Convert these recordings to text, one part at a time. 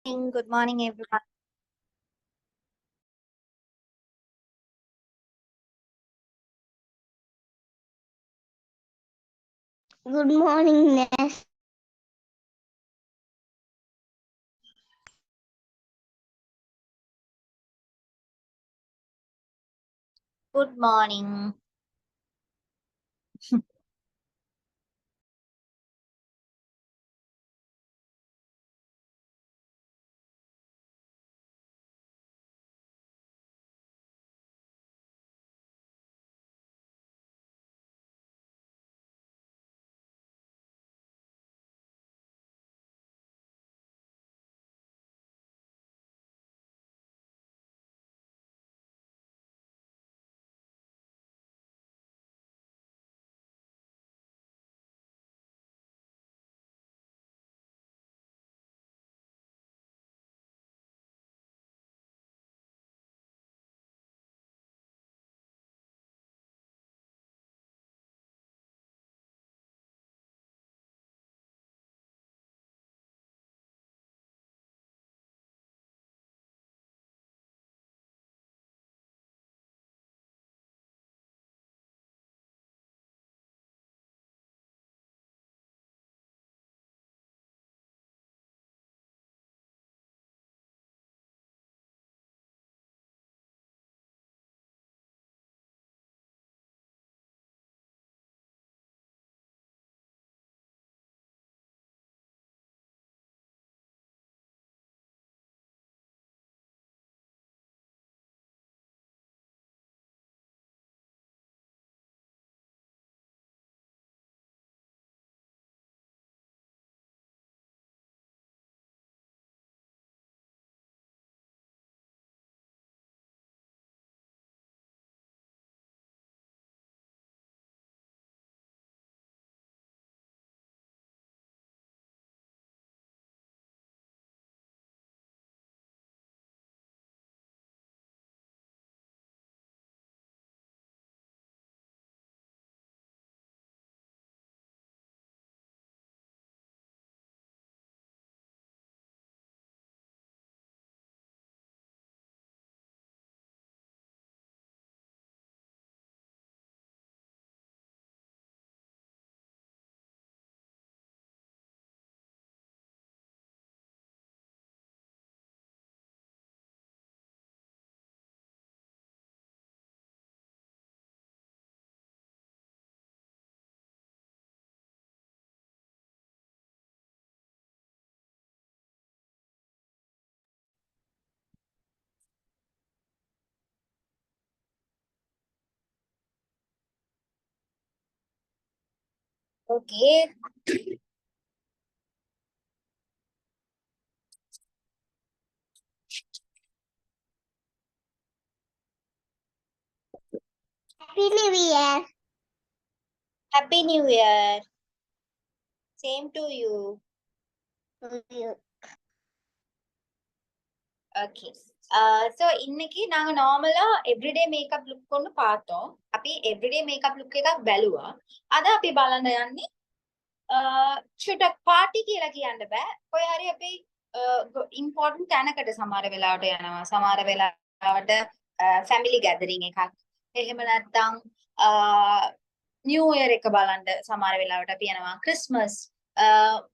Good morning, everyone. Good morning, Ness. Good morning. Okay. Happy New Year. Happy New Year. Same to you. Okay. So இன்னைக்கு நாங்க நார்மலா everyday makeup look கொண்டு பார்த்தோம். අපි everyday makeup look එකක් බැලුවා. අද අපි බලන්න යන්නේ චුටක් පාටි කියලා කියන්න බෑ. කොහේ හරි අපි ඉම්පෝටන්ට් තැනකට සමහර වෙලාවට යනවා. සමහර වෙලාවට ෆැමිලි ගැදරින් එකක්. එහෙම නැත්නම් නිව් ඉයර් එක බලන්න සමහර වෙලාවට අපි යනවා. ක්‍රිස්මස්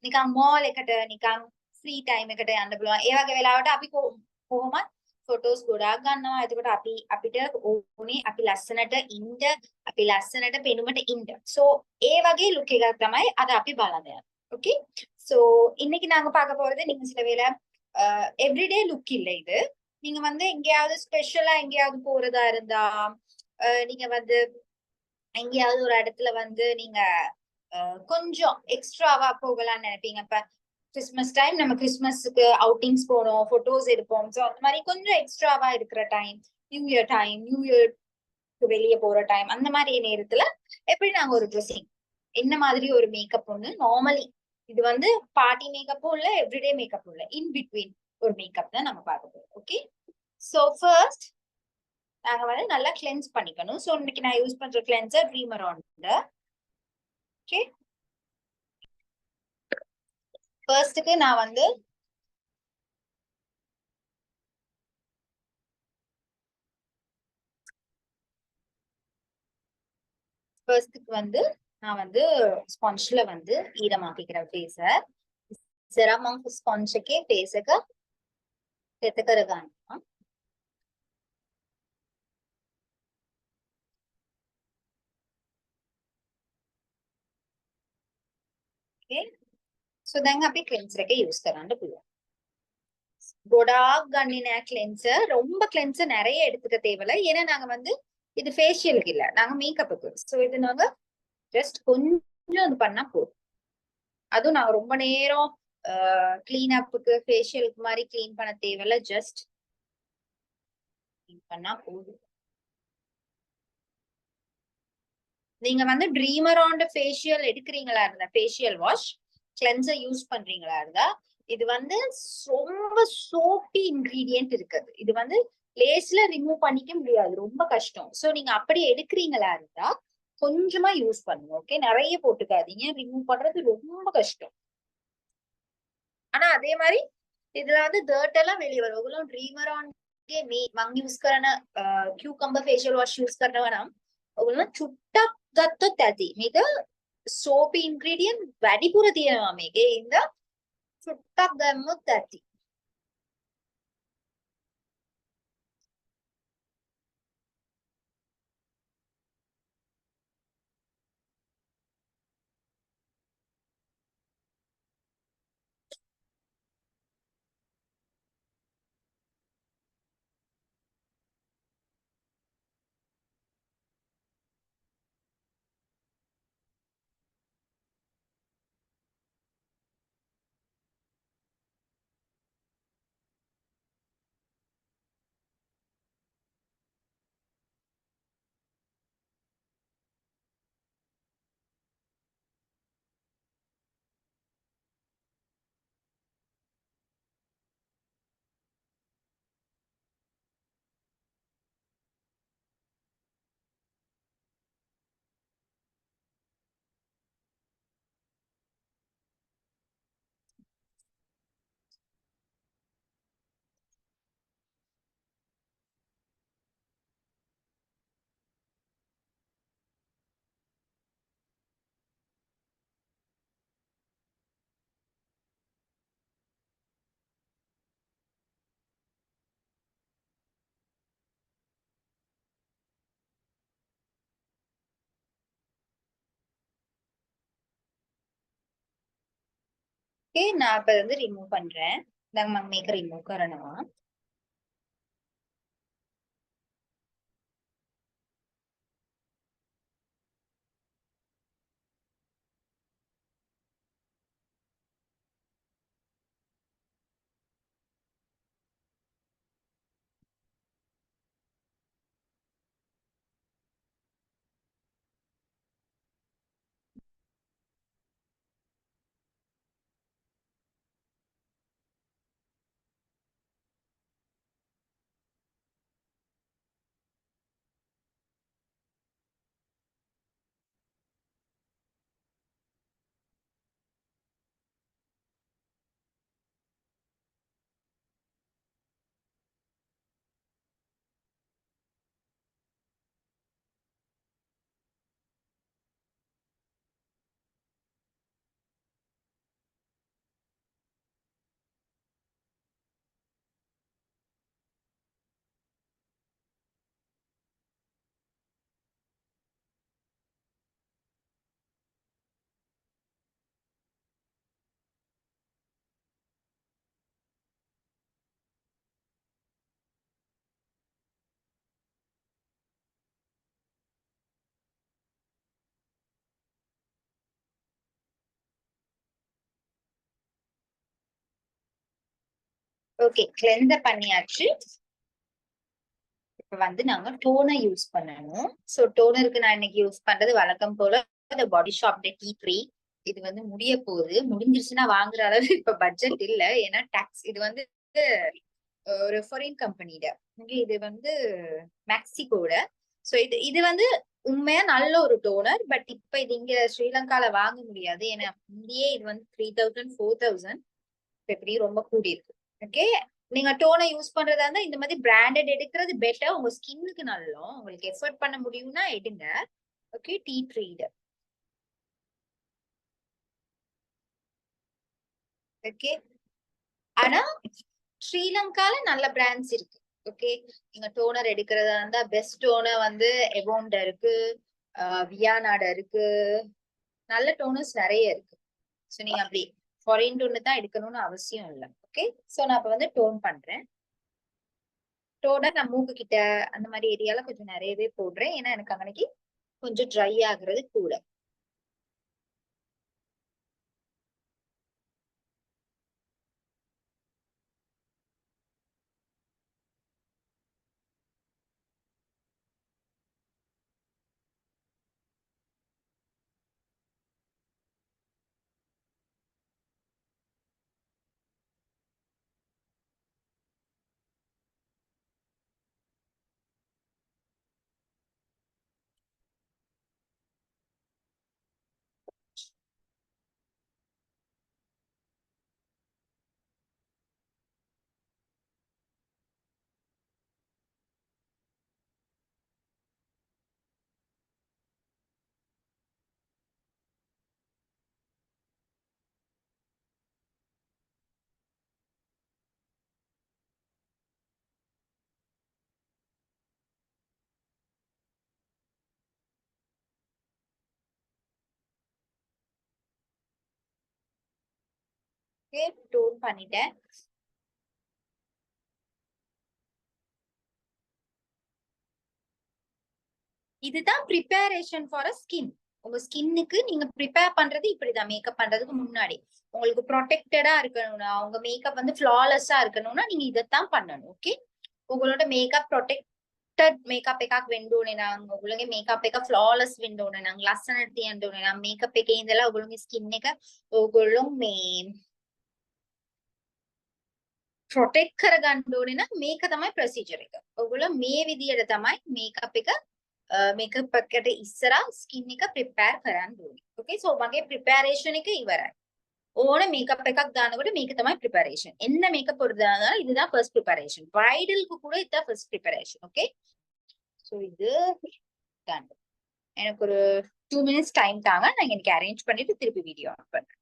නිකන් මෝල් එකට නිකන් ෆ්‍රී ටයිම් එකට යන්න පුළුවන්. ඒ වගේ වෙලාවට අපි කොහොමත් ෆොටෝස් ගොඩාක් ගන්නවා. එතකොට අපිට ඕනේ අපි ලස්සනට ඉන්න, අපි ලස්සනට පෙනුමට ඉන්න. சோ ඒ වගේ லுக் එකක් තමයි அத අපි බලන්න. ஓகே. சோ இன்னைக்கு நாங்க பார்க்க போறது நீங்க சில வேளை எவ்ரிடே லுக் இல்ல இது. நீங்க வந்து எங்கேயாவது ஸ்பெஷலா எங்கேயாவது போறதா இருந்தா நீங்க வந்து எங்கேயாவது ஒரு இடத்துல வந்து நீங்க கொஞ்சம் எக்ஸ்ட்ராவா போகலாம்னு நினைப்பீங்க. இப்ப கிறிஸ்மஸ் டைம் நம்ம கிறிஸ்மஸ்க்கு அவுட்டிங்ஸ் போனோம், போட்டோஸ் எடுப்போம். ஸோ அந்த மாதிரி கொஞ்சம் எக்ஸ்ட்ராவா இருக்கிற டைம், நியூ இயர் வெளியே போற டைம், அந்த மாதிரி நேரத்துல எப்படி நாங்க ஒரு ட்ரெஸ்ஸிங் என்ன மாதிரி ஒரு மேக்கப் ஒண்ணு நார்மலி இது வந்து பார்ட்டி மேக்கப்பும் இல்ல, எவ்ரிடே மேக்கப்பும் இல்ல, இன் பிட்வீன் ஒரு மேக்கப் தான் நம்ம பார்க்க போறோம். ஓகே. ஸோ ஃபர்ஸ்ட் நாங்க வந்து நல்லா கிளென்ஸ் பண்ணிக்கணும். ஸோ இன்னைக்கு நான் யூஸ் பண்ற கிளென்சர் ட்ரீமர் ஆன். ஓகே. ஃபர்ஸ்ட்டுக்கு நான் வந்து ஃபர்ஸ்ட்டுக்கு வந்து நான் வந்து ஸ்பாஞ்ச்ல வந்து ஈரமாக்கிக்கிறேன் ஃபேஸ. சிரமம் ஸ்பாஞ்சுக்கே ஃபேஸுக்கு எத்துக்கிறதானா ఓకే. సో දැන් අපි ක්ලෙන්සර් එක යූස් කරන්න පුළුවන්. ගොඩාක් ගන්නේ නෑ ක්ලෙන්සර්. ரொம்ப ක්ලෙන්සර් நிறைய எடுத்துக்க தேவையில்ல. ஏன்னா நாங்க வந்து இது ஃபேஷியலுக்கு இல்ல, நாங்க மேக்கப்புக்கு. சோ இது நாங்க ஜஸ்ட் கொஞ்சம் இது பண்ணா போதும். அதுவும் நாங்க ரொம்ப நேரம் கிளீன் அப்புக்கு ஃபேஷியலுக்கு மாதிரி கிளீன் பண்ண தேவையில்ல. ஜஸ்ட் கிளீன் பண்ணா போதும். நீங்க வந்து ட்ரீமர் ஆன் ஃபேஷியல் எடுக்கிறீங்களா இருந்தா, ஃபேஷியல் வாஷ் கிளென்சர் யூஸ் பண்றீங்களா இருந்தா, இது வந்து ரொம்ப சோப்பி இன்கிரீடியன்ட் இருக்குது. இது வந்து லேஸ்ல ரிமூவ் பண்ணிக்க முடியாது, ரொம்ப கஷ்டம். சோ நீங்க அப்படி எடுக்கிறீங்களா இருந்தா கொஞ்சமா யூஸ் பண்ணுங்க. ஓகே, நிறைய போட்டுக்காதீங்க, ரிமூவ் பண்றது ரொம்ப கஷ்டம். ஆனா அதே மாதிரி இதுல வந்து டர்ட் எல்லாம் வெளியே வரும். ඔගොල්ලෝ ड्रीमर ऑन के මං यूज කරන cucumber facial wash यूज කරනවා නම් ඔගොල්ලෝ චුට්ටක් ගත්තොත් ඇති. මේක soapy ingredient වැඩිපුර තියෙනවා මේකේ. ඉඳ චුට්ටක් දැම්මොත් ඇති. ஓகே, நான் இப்ப வந்து ரிமூவ் பண்றேன். දැන් මම මේක රිමූව් කරනවා. ஓகே, கிளென்சர் பண்ணியாச்சு. இப்ப வந்து நாங்க டோனர் யூஸ் பண்ணணும். சோ டோனருக்கு நான் இன்னைக்கு யூஸ் பண்றது வழக்கம் போல இந்த பாடி ஷாப் டீ ட்ரீ. இது வந்து முடிய போகுது. முடிஞ்சிருச்சுன்னா வாங்குற அளவு இப்ப பட்ஜெட் இல்ல, ஏன்னா டாக்ஸ். இது வந்து ஒரு ஃபாரின் கம்பெனிட, இது வந்து மெக்சிகோட. சோ இது வந்து உண்மையா நல்ல ஒரு டோனர். பட் இப்ப இது இங்க ஸ்ரீலங்கால வாங்க முடியாது, ஏன்னா இந்தியே இது வந்து 3000 4000 எப்படி ரொம்ப கூடி இருக்கு. ஓகே, நீங்க டோனை யூஸ் பண்றதா இருந்தா இந்த மாதிரி பிராண்டட் எடுக்கிறது பெட்டர். உங்க ஸ்கின்னுக்கு நல்லா உங்களுக்கு எஃபர்ட் பண்ண முடியும்னா எடுங்க. Okay tea treat. ஓகே ஆனா ஸ்ரீலங்கால நல்ல பிராண்ட்ஸ் இருக்கு. ஓகே நீங்க டோனர் எடுக்கிறதா இருந்தா பெஸ்ட் டோனர் வந்து எவோன்ட இருக்கு, வியானாட இருக்கு, நல்ல டோனர்ஸ் நிறைய இருக்கு. ஸோ நீங்க அப்படி ஃபாரின் டோனர் தான் எடுக்கணும்னு அவசியம் இல்லை. ஓகே ஸோ நான் இப்ப வந்து டோன் பண்றேன். டோனர் நான் மூக்கு கிட்ட அந்த மாதிரி ஏரியால கொஞ்சம் நிறையவே போடுறேன், ஏன்னா எனக்கு அன்னைக்கு கொஞ்சம் ட்ரை ஆகுறது கூட. ஓகே டோன் பண்ணிட்டேன். இதுதான் ப்ரிப்பரேஷன் ஃபார் அ ஸ்கின். உங்க ஸ்கின்னுக்கு நீங்க ப்ரிப்பேர் பண்றது இப்படிதான். மேக்கப் பண்றதுக்கு முன்னாடி உங்களுக்கு ப்ரொடெக்டடா இருக்கணும்னா, உங்க மேக்கப் வந்து ஃபிளாலெஸ்ஸா இருக்கணும்னா நீங்க இதைத்தான் பண்ணணும். ஓகே ඔගොල්ලන්ට මේකප් ප්‍රොටෙක්ටඩ් මේකප් එකක් වෙන්න ඕනේ නම්, ඔයගොල්ලෝගේ මේකප් එක ෆ්ලawless වෙන්න ඕනේ නම්, ලස්සනට තියන්න ඕනේ නම් මේකප් එකේ ඉඳලා ඔයගොල්ලෝගේ ස්කින් එක ඔයගොල්ලෝ මේ ප්‍රොටෙක්ට් කරගන්න ඕනේ නම් මේක තමයි ප්‍රොසීජර් එක. ඔයගොල්ලෝ මේ විදියට තමයි මේකප් එක මේකප් එකට ඉස්සරහා ස්කින් එක ප්‍රිපෙයාර් කරන්න ඕනේ. ඕකේ සෝ මගේ ප්‍රිපෙයාරේෂන් එක ඉවරයි. ඕන මේකප් එකක් දානකොට මේක තමයි ப்ரிப்பரேஷன். என்ன மேக்கப் போடுறதுனால இதுதான் ஃபர்ஸ்ட் ப்ரிப்பரேஷன். பிரைடலுக்கு கூட இதுதான் ஃபர்ஸ்ட் ப்ரிப்பரேஷன். ஓகே சோ இது டன். எனக்கு ஒரு 2 மினிட்ஸ் டைம் தாங்க, நான் இன்னைக்கு அரேஞ்ச் பண்ணிட்டு திருப்பி வீடியோ ஆன் பண்றேன்.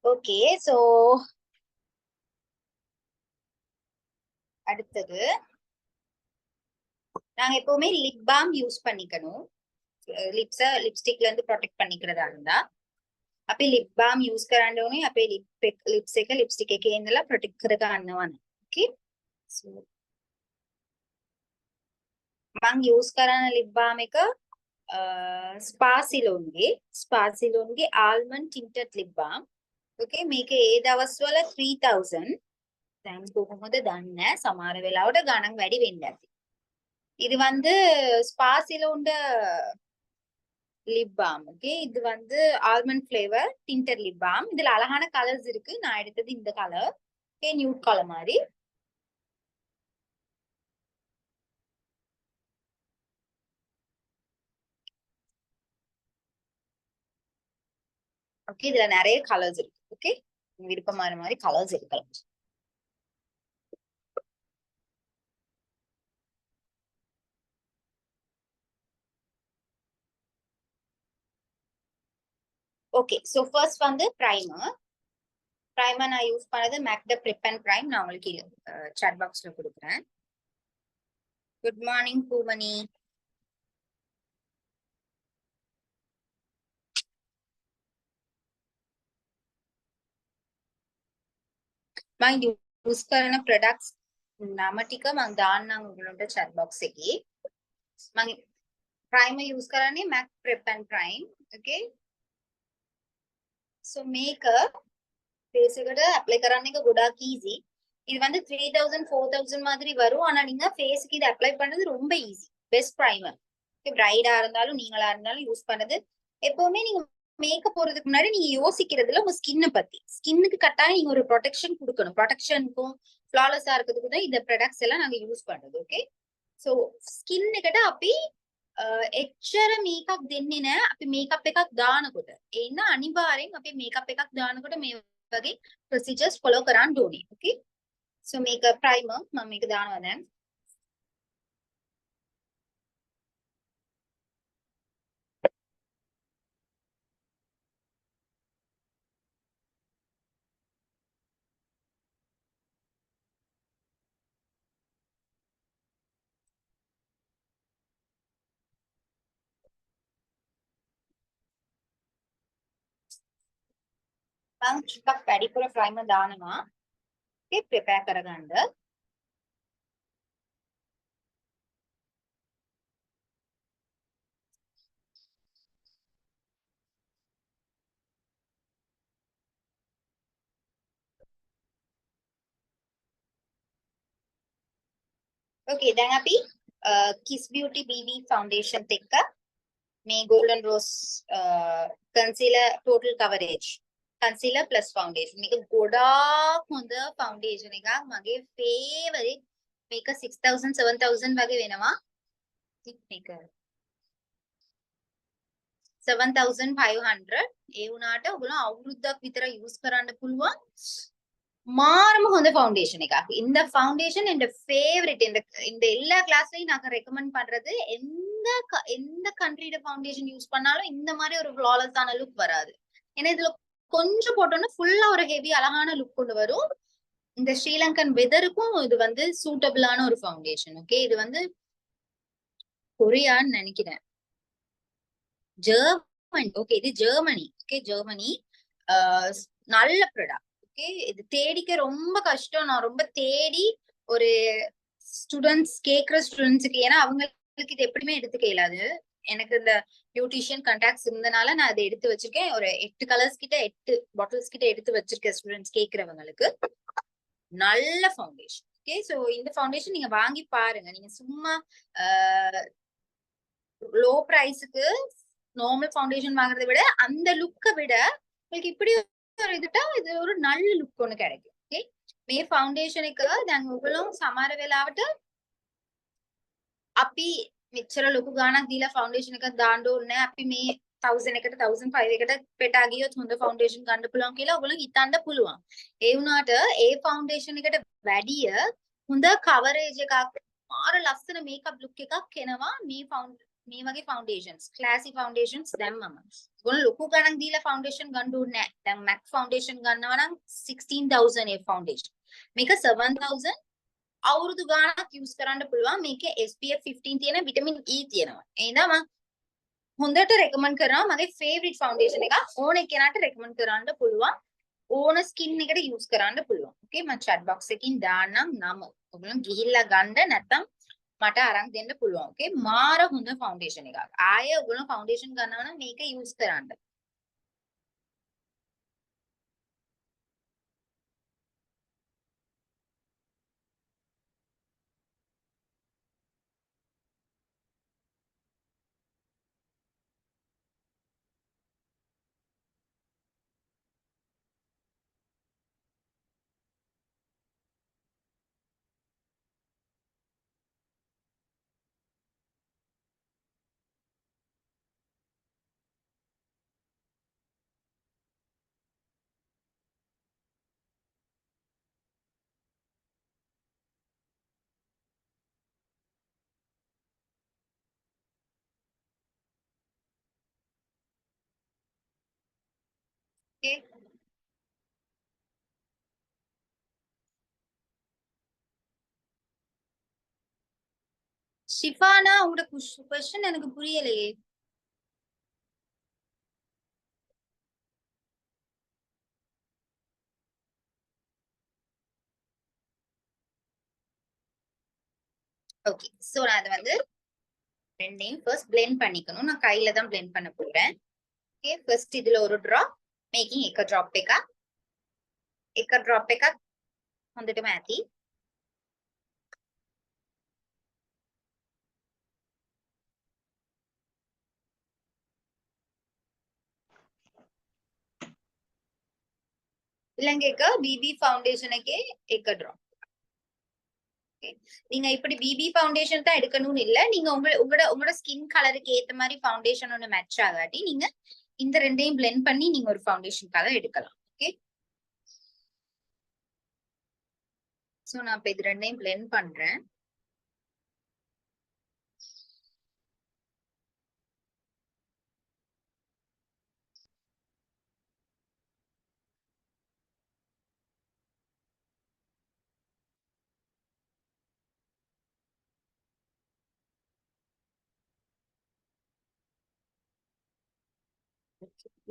ஓகே சோ அடுத்தது நாங்க எப்பவுமே லிப் பாம் யூஸ் பண்ணிக்கணும். லிப்ஸ லிப்ஸ்டிக்ல இருந்து ப்ரொடெக்ட் பண்ணிக்கிறதா இருந்தா අපි ලිප් බාම් යූස් කරන්න ඕනේ අපේ ලිප්ස් එක ලිප්ස්ටික් එකේ ඉඳලා ප්‍රොටෙක්ට් කරගන්නවනේ. Okay, so මම use කරන lip balm එක ස්පාසිලෝන්ගේ almond tinted lip balm. Okay, මේක ඒ දවස්වල 3000. දැන් කොහොමද දන්නේ? සමහර වෙලාවට ගණන් වැඩි වෙන්න ඇති. இது வந்து ஸ்பாசிலோண்ட லிப் பாம். ஓகே, இது வந்து almond flavour Tinder lip balm. இதுல அழகான கலர்ஸ் இருக்கு. நான் எடுத்தது இந்த கலர். ஓகே, நியூட் கலர் மாதிரி. ஓகே, இதுல நிறைய கலர்ஸ் இருக்கு. ஓகே, விருப்பமான மாதிரி கலர்ஸ் எடுக்கலாம். ஓகே, சோ ஃபர்ஸ்ட் வந்து பிரைமர். நான் யூஸ் பண்ணது மேக்ட பிரிப் அண்ட் பிரைம். நான் உங்களுக்கு சாட் பாக்ஸ்ல கொடுக்குறேன். Good morning Poomani. මම यूज කරන products නම ටික මම දාන්නම් ඔයගොල්ලන්ට chat box එකේ. මම primer use කරන්නේ MAC Prep and Prime. Okay, so මේක face එකට apply කරන්න එක ගොඩාක් easy. இது வந்து 3000 4000 மாதிரி வரும். ஆனா நீங்க face க்கு இது apply பண்றது ரொம்ப easy. best primer. Okay, bride-ஆ இருந்தாலும் நீங்களா இருந்தாலும் யூஸ் பண்ணது. எப்பவுமே நீங்க மேக்கப் போறதுக்கு முன்னாடி நீங்க யோசிக்கிறதுல உங்க ஸ்கின்னை பத்தி. ஸ்கின்னுக்கு கட்டாயம் நீங்க ஒரு ப்ரொடெக்ஷன் கொடுக்கணும். ப்ரொடெக்ஷனுக்கும் ஃபிளாலஸா இருக்கிறதுக்கு தான் இந்த ப்ராடக்ட்ஸ் எல்லாம் நாங்க யூஸ் பண்றது. ஓகே, சோ ස්කින් එකට අපි එච්චර මේකක් දෙන්නේ නැහැ. අපි මේකප් එකක් දානකොට එන්න අනිවාර්යෙන් අපි මේකප් එකක් දානකොට මේ වගේ ප්‍රොසීජර්ස් ෆලෝ කරන්න ඕනේ. ඕකේ, සෝ මේක ප්‍රයිමර් මම මේක දානවා දැන්. මම ටිකක් වැඩිපුර ප්‍රයිමර් දානවා. ඕකේ, ප්‍රිපෙයාර් කරගන්න. ඕකේ, දැන් අපි Kiss Beauty BB foundation එක්ක මේ golden rose concealer total coverage concealer plus foundation මේක ගොඩාක් හොඳ foundation එකක්. මගේ favorite. මේක 6000 7000 වගේ වෙනවා. මේක 7500. ඒ වුණාට ඔයගොල්ලෝ අවුරුද්දක් විතර use කරන්න පුළුවන්. மாறම හොඳ ஃபவுண்டேஷன் එකක්. இந்த ஃபவுண்டேஷன் என் ஃபேவரட். இந்த எல்லா கிளாஸ்லயும் நாங்க ரெக்கமெண்ட் பண்றது. எந்த கண்ட்ரியோட ஃபவுண்டேஷன் யூஸ் பண்ணாலும் இந்த மாதிரி ஒரு ஃப்ளாலஸான லுக் வராது. ஏன்னா இதுல கொஞ்சம் போட்டோம்னா ஃபுல்லா ஒரு ஹெவி அழகான லுக் கொண்டு வரும். இந்த ஸ்ரீலங்கன் வெதருக்கும் இது வந்து சூட்டபிளான ஒரு ஃபவுண்டேஷன். ஓகே, இது வந்து கொரியான்னு நினைக்கிறேன். ஜெர்மனி. ஓகே, இது ஜெர்மனி. Okay, Germany. நல்ல ப்ராடக்ட். ஓகே, இது தேடிக்க ரொம்ப கஷ்டம். நான் ரொம்ப தேடி ஒரு ஸ்டூடெண்ட்ஸ் கேக்குற ஸ்டூடெண்ட்ஸுக்கு, ஏன்னா அவங்களுக்கு இது எப்படியுமே எடுத்துக்க இயலாது. எனக்கு இந்த பியூட்டிஷியன் கான்டாக்ட்ஸ் இருந்தனால நான் அதை எடுத்து வச்சிருக்கேன். ஒரு 8 கலர்ஸ் கிட்ட 8 பாட்டில்ஸ் கிட்ட எடுத்து வச்சிருக்கேன் ஸ்டூடெண்ட்ஸ் கேக்குறவங்களுக்கு. நல்ல ஃபவுண்டேஷன். ஓகே, சோ இந்த ஃபவுண்டேஷன் நீங்க வாங்கி பாருங்க. நீங்க சும்மா லோ பிரைஸுக்கு நார்மல் ஃபவுண்டேஷன் வாங்குறதை விட அந்த லுக்கை விட உங்களுக்கு இப்படி ஒரு இதுட்டா இது ஒரு நல்ல லுக் ஒண்ணு கிடைக்கும். ஓகே, මේ ෆවුන්ඩේෂන් එක දැන් ඔයගොල්ලෝ සමහර වෙලාවට අපි මෙච්චර ලොකු ගාණක් දීලා ෆවුන්ඩේෂන් එකක් දාන්න ඕනේ නැහැ. අපි මේ 1000 එකට 1005 එකට පෙටා ගියොත් හොඳ ෆවුන්ඩේෂන් ගන්න පුළුවන් කියලා ඔයගොල්ලෝ හිතන්න පුළුවන්. ඒ වුණාට ඒ ෆවුන්ඩේෂන් එකට වැඩිය හොඳ කවරේජ් එකක්, මාර ලස්සන මේකප් ලුක් එකක් එනවා මේ වගේ ෆවුන්ඩේෂන්ස්. ක්ලාසි ෆවුන්ඩේෂන්ස් දැම්මම ඔයගොල්ලෝ ලොකු ගණන් දීලා ෆවුන්ඩේෂන් ගන්න ඕනේ නැහැ. දැන් MAC ෆවුන්ඩේෂන් ගන්නවා නම් 16000 ඒ ෆවුන්ඩේෂන්. මේක 7000 අවුරුදු ගාණක් යූස් කරන්න පුළුවන්. මේකේ SPF 15 තියෙන විටමින් E තියෙනවා. එහෙනම් මම හොඳට රෙකමන්ඩ් කරනවා. මගේ ෆේවරිට් ෆවුන්ඩේෂන් එකක්. ඕන කෙනාට රෙකමන්ඩ් කරන්න පුළුවන්. ඕන ස්කින් එකට යූස් කරන්න පුළුවන්. ඕකේ මම chat box එකකින් දාන්නම් නම. ඔයගොල්ලෝ ගිහිල්ලා ගන්න නැත්නම් මට අරන් දෙන්න පුළුවන්. ඕකේ මාර හොඳ ෆවුන්ඩේෂන් එකක්. ආයේ ඔයගොල්ලෝ ෆවුන්ඩේෂන් ගන්නවා නම් මේක යූස් කරන්න. ඕකේ ஷிஃபானா உங்களோட கொஸ்டின் எனக்கு புரியலையே. ஓகே சோ நான் அதை வந்து ரெண்டையும் ஃபர்ஸ்ட் blend பண்ணிக்கணும். நான் கையில தான் blend பண்ண போறேன். ஓகே ஃபர்ஸ்ட் இதுல ஒரு drop making එක drop එකක් හොඳටම ඇති. ඊළඟ එක BB ஃபவுண்டேஷன் එකේ එක drop. நீங்க இப்படி பிபி ஃபவுண்டேஷன் தான் எடுக்கணும்னு இல்ல. நீங்க உங்களோட ஸ்கின் கலருக்கு ஏத்த மாதிரி ஃபவுண்டேஷன் ஒன்று மேட்ச் ஆகாட்டி நீங்க இந்த ரெண்டையும் blend பண்ணி நீங்க ஒரு ஃபவுண்டேஷன் கலர் எடுக்கலாம். ஓகே சோ நான் இப்ப இது ரெண்டையும் blend பண்றேன்.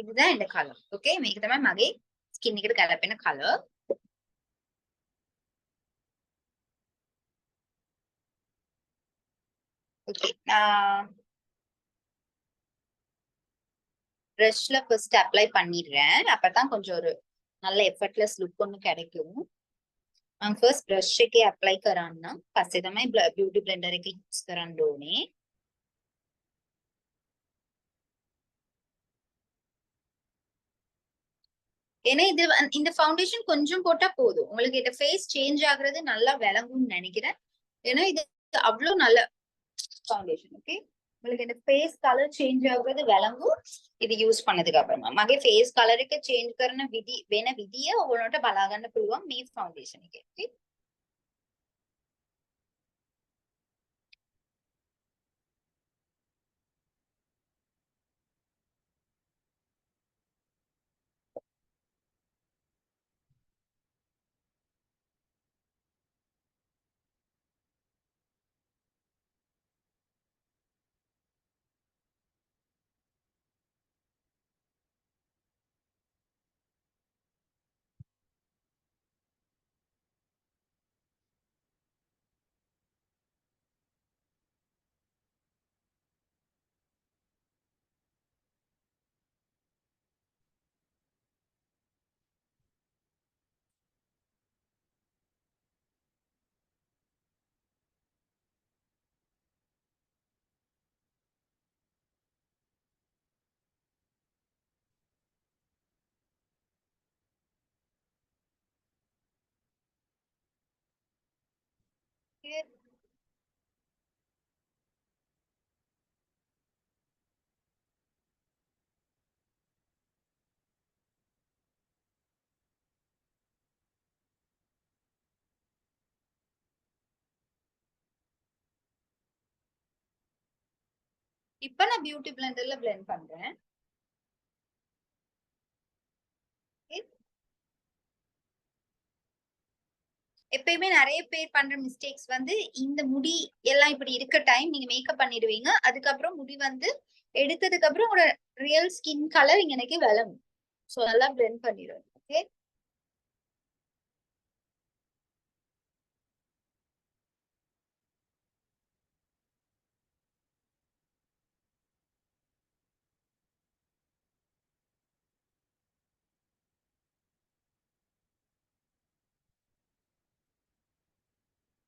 இதுதான் இந்த கலர். ஓகே මේක තමයි මගේ ස්කින් එකට ගැලපෙන කලර්. ஓகே பிரஷ்ல ஃபர்ஸ்ட் அப்ளை பண்ணிடுறேன். அப்பதான் கொஞ்சம் ஒரு நல்ல எஃபர்ட்லெஸ் லுக் ஒன்று கிடைக்கும். මම ෆර්ස්ට් බ්‍රෂ් එකේ ඇප්ලයි කරන්න. පස්සේ තමයි බියුටි බ්ලෙන්ඩර් එක යූස් කරන්න ඕනේ. ஏன்னா இது இந்த ஃபவுண்டேஷன் கொஞ்சம் போட்டா போதும். உங்களுக்கு இந்த ஃபேஸ் சேஞ்ச் ஆகுறது நல்லா விளங்கும்னு நினைக்கிறேன். ஏன்னா இது அவ்வளவு நல்ல ஃபவுண்டேஷன். ஓகே உங்களுக்கு இந்த ஃபேஸ் கலர் சேஞ்ச் ආகுறது විලංගු இது யூஸ் பண்ணதுக்கு அப்புறமா. මගේ ஃபேஸ் කලර් එක චේන්ජ් කරන වෙන විදිය ඔයගොල්ලන්ට බලා ගන්න පුළුවන් මේ ෆවුන්ඩේෂන් එකේ. ஓகே இப்ப நான் பியூட்டி பிளெண்டர்ல blend பண்றேன். எப்பயுமே நிறைய பேர் பண்ற மிஸ்டேக்ஸ் வந்து இந்த முடி எல்லாம் இப்படி இருக்க டைம் நீங்க மேக்கப் பண்ணிடுவீங்க. அதுக்கப்புறம் முடி வந்து எடுத்ததுக்கு அப்புறம் உங்களோட ரியல் ஸ்கின் கலர் இங்க எனக்கு விளங்கும். சோ நல்லா blend பண்ணிடுவேன். ஓகே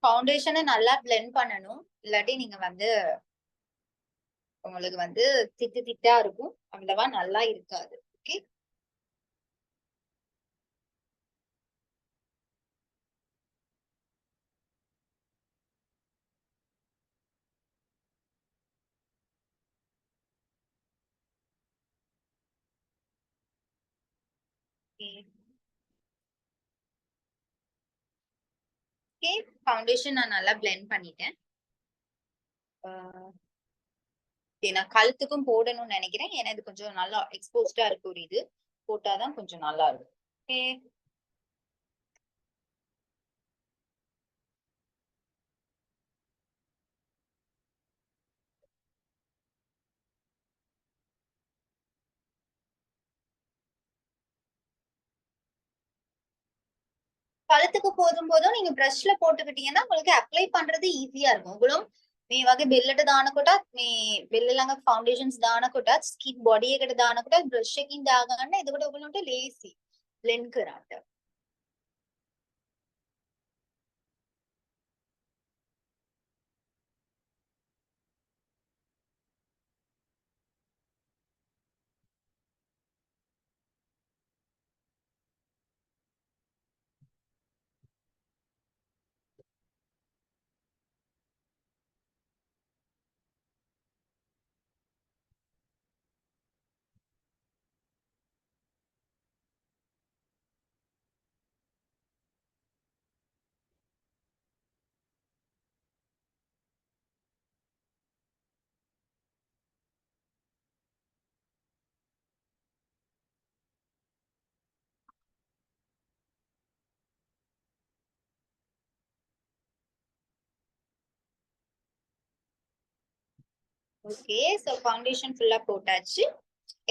ஃபவுண்டேஷனை நல்லா பிளெண்ட் பண்ணணும், இல்லாட்டி நீங்க வந்து உங்களுக்கு வந்து திட்டு திட்டா இருக்கும், அவ்வளவா நல்லா இருக்காது. Okay, okay. ஃபவுண்டேஷன் நான் நல்லா பிளெண்ட் பண்ணிட்டேன். நான் கழுத்துக்கும் போடணும்னு நினைக்கிறேன், ஏன்னா இது கொஞ்சம் நல்லா எக்ஸ்போஸ்டா இருக்கு, ஒரு இது போட்டாதான் கொஞ்சம் நல்லா இருக்கும். ஓகே, கழுத்துக்கு போதும் நீங்க பிரஷ்ல போட்டுக்கிட்டீங்கன்னா உங்களுக்கு அப்ளை பண்றது ஈஸியா இருக்கும். உங்களும் మీ వගේ බෙල්ලට දානකොට මේ බෙල්ල ළඟ ෆවුන්ඩේෂන්ස් දානකොට ස්කින් බොඩි එකට දානකොට බ්‍රෂ් එකකින් දාගන්න. එතකොට ඔයගොල්ලන්ට ලේසි බ්ලෙන්ඩ් කරන්න. ஓகே, சோ ஃபவுண்டேஷன் ஃபுல்லா போட்டாச்சு.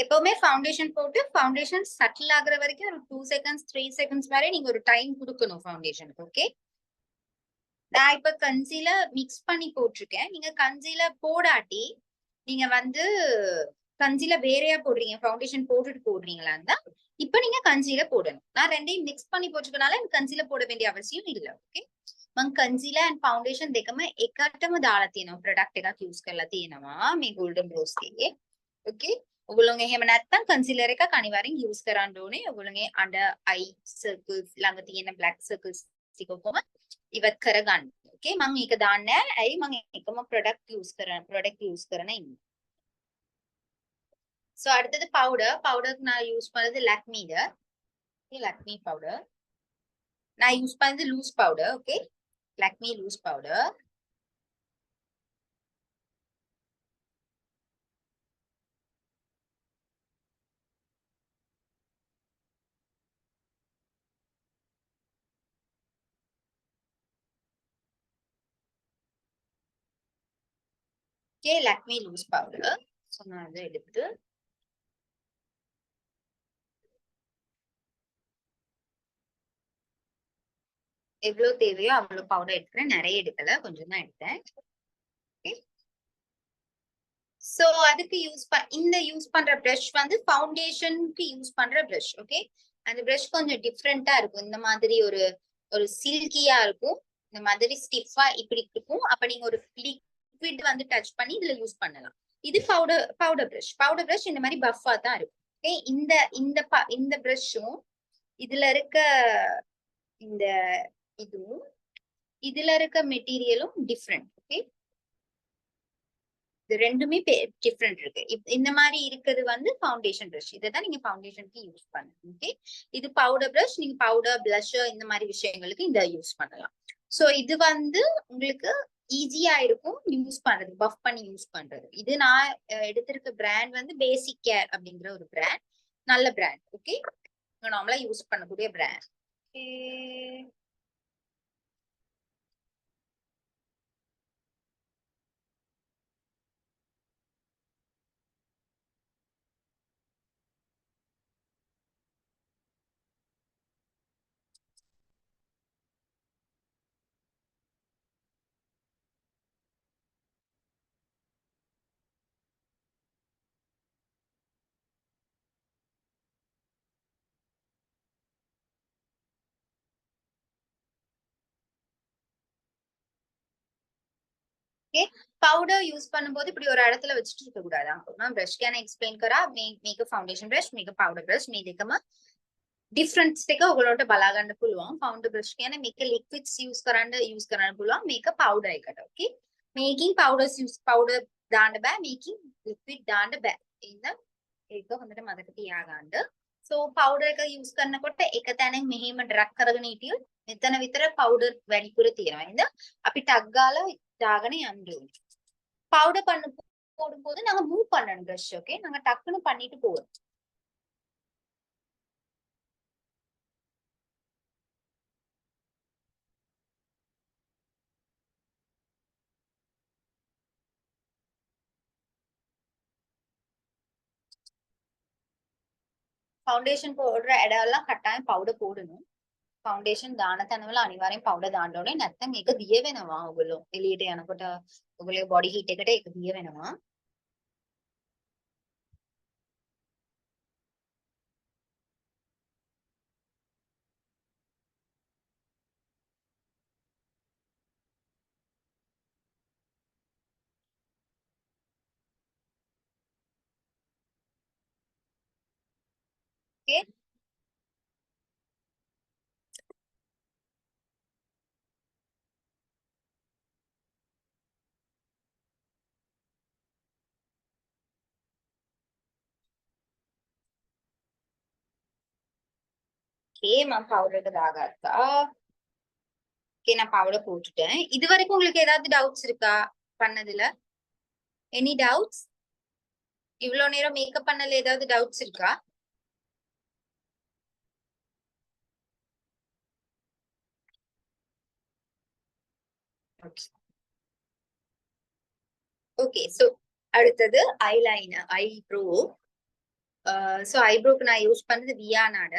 எப்பவுமே ஃபவுண்டேஷன் போட்டு ஃபவுண்டேஷன் சட்டில் ஆகுற வரைக்கும் ஒரு 2 செகண்ட்ஸ் 3 செகண்ட்ஸ் வரை நீங்க ஒரு டைம் கொடுக்கணும் ஃபவுண்டேஷனுக்கு. ஓகே, நான் இப்ப கன்சீலர் மிக்ஸ் பண்ணி போட்டிருக்கேன். நீங்க கன்சீலர் போடாட்டி நீங்க வந்து கன்சீலர் வேறையா போடுறீங்க, ஃபவுண்டேஷன் போட்டுட்டு போடுறீங்களா இருந்தா இப்ப நீங்க கன்சீலர் போடணும். நான் ரெண்டையும் மிக்ஸ் பண்ணி போட்டிருக்கனால எனக்கு கன்சீலர் போட வேண்டிய அவசியம் இல்ல. ஓகே, මං කන්සීලර් and foundation දෙකම එකටම දාලා තියෙනවා. ප්‍රොඩක්ට් එකක් යූස් කරලා තියෙනවා මේ golden rose එකේ. Okay, ඔයගොල්ලෝ එහෙම නැත්නම් කන්සීලර් එකක් අනිවාර්යෙන් යූස් කරන්න ඕනේ. ඔයගොල්ලෝගේ under eye circles ළඟ තියෙන black circles ටික කොහොම ඉවත් කරගන්න. Okay, මම මේක දාන්නේ නැහැ. ඇයි මම එකම product use කරන ඉන්නේ. So அடுத்தது பவுடருக்கு நான் யூஸ் பண்ணது Lakme ல. Lakme பவுடர் நான் யூஸ் பண்ணது loose powder. Okay, Lakme loose powder. Okay, Lakme loose powder. So நான் அதை எடுத்து எவ்வளவு தேவையோ அவ்வளவு பவுடர் எடுக்கிறேன். நிறைய எடுக்கல, கொஞ்சம் தான் எடுத்தேன். சோ அதுக்கு யூஸ் பண்ற பிரஷ் வந்து ஃபவுண்டேஷனுக்கு யூஸ் பண்ற பிரஷ். ஓகே, அந்த பிரஷ் கொஞ்சம் டிஃப்ரெண்டா இருக்கும். இந்த மாதிரி ஒரு ஒரு சில்கியா இருக்கும், இந்த மாதிரி ஸ்டிஃபா இப்படி இருக்கும். அப்ப நீங்க ஒரு லிக்விட் வந்து டச் பண்ணி இதுல யூஸ் பண்ணலாம். இது பவுடர் பிரஷ் இந்த மாதிரி பஃபா தான் இருக்கும். ஓகே, இந்த பிரஷும் இதுல இருக்க இந்த இதுவும் இதுல இருக்க மெட்டீரியலும் டிஃப்ரெண்ட். ஓகே, இது ரெண்டுமே டிஃப்ரெண்ட் இருக்கு. இந்த மாதிரி இருக்கிறது வந்து ஃபவுண்டேஷன் பிரஷ். இதைதான் நீங்க ஃபவுண்டேஷனுக்கு யூஸ் பண்ணுங்க. ஓகே, இது பவுடர் பிரஷ். நீங்க பவுடர் பிளஷர் இந்த மாதிரி விஷயங்களுக்கு இதை யூஸ் பண்ணலாம். சோ இது வந்து உங்களுக்கு ஈஸியா இருக்கும் யூஸ் பண்றது, பஃப் பண்ணி யூஸ் பண்றது. இது நான் எடுத்திருக்க பிராண்ட் வந்து பேசிக் கேர் அப்படிங்கிற ஒரு பிராண்ட், நல்ல பிராண்ட். ஓகே, நார்மலா யூஸ் பண்ணக்கூடிய பிராண்ட். ஓகே, பவுடர் யூஸ் பண்ணும்போது இப்படி ஒரு இடத்துல வச்சுட்டு இருக்க கூடாது. ब्रश क्या एक्सप्लेन करा මේක ෆවුන්ඩේෂන් බ්‍රෂ් මේක පවුඩර් බ්‍රෂ් මේ දෙකම ඩිෆරන්ස් එක ඔයගොල්ලන්ට බලා ගන්න පුළුවන්. පවුන්ඩර් බ්‍රෂ් කියන්නේ මේක ලික්විඩ්ස් යූස් කරන්න පුළුවන්. මේක පවුඩර් එකට. ඕකේ, මේකින් පවුඩර් දාන්න බෑ, මේකින් ලික්විඩ් දාන්න බෑ. එහෙනම් ඒක හොඳට මතක තියාගන්න. සෝ පවුඩර් එක යූස් කරනකොට එක තැනින් මෙහෙම ඩ්‍රැග් කරගෙන හිටියොත් මෙතන විතර පවුඩර් වැඩිපුර තියෙනවා. එහෙනම් අපි ටක් ගාලා දාගෙන යන්න ඕනේ. பவுடர் போடும்போது நாங்க மூவ் பண்ணணும் ப்ரஷ். ஓகே, நாங்க டக்குன்னு பண்ணிட்டு போவோம். ஃபவுண்டேஷன் போடுற இடம் எல்லாம் கட்டாயம் பவுடர் போடணும். ෆවුන්ඩේෂන් දාන තැනවල අනිවාර්යෙන් පවුඩර් දාන්න ඕනේ. නැත්නම් ඒක දිය වෙනවා. ඔයගොල්ලෝ එළියට යනකොට ඔයගොල්ලෝ බොඩි හීට් එකට ඒක දිය වෙනවා. ஓகே, මම පවුඩර් එක දාගත්තා. ஓகே, நான் பவுடர் போட்டுட்டேன். இது வரைக்கும் உங்களுக்கு ஏதாவது டவுட்ஸ் இருக்கா பண்ணதுல? Any doubts? இவ்ளோ நேரம் மேக்கப் பண்ணல ஏதாவது டவுட்ஸ் இருக்கா? ஓகே, சோ அடுத்தது ஐலைனர், ஐப்ரோ. சோ ஐப்ரோக்கு நான் யூஸ் பண்ணது வியானாட.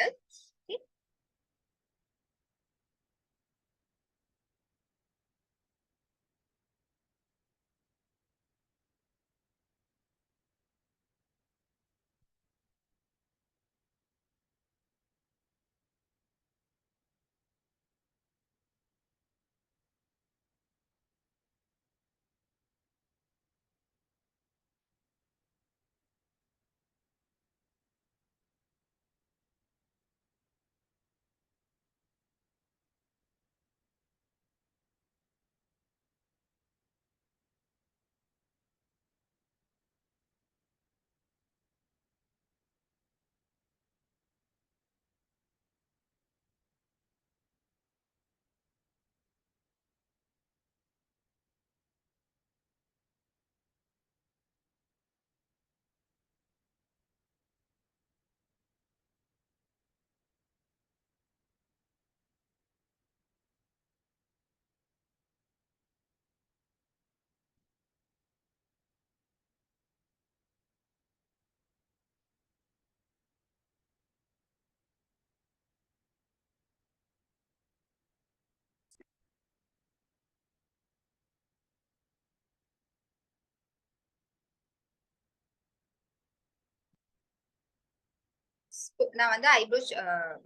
நான் வந்து ஐப்ரோ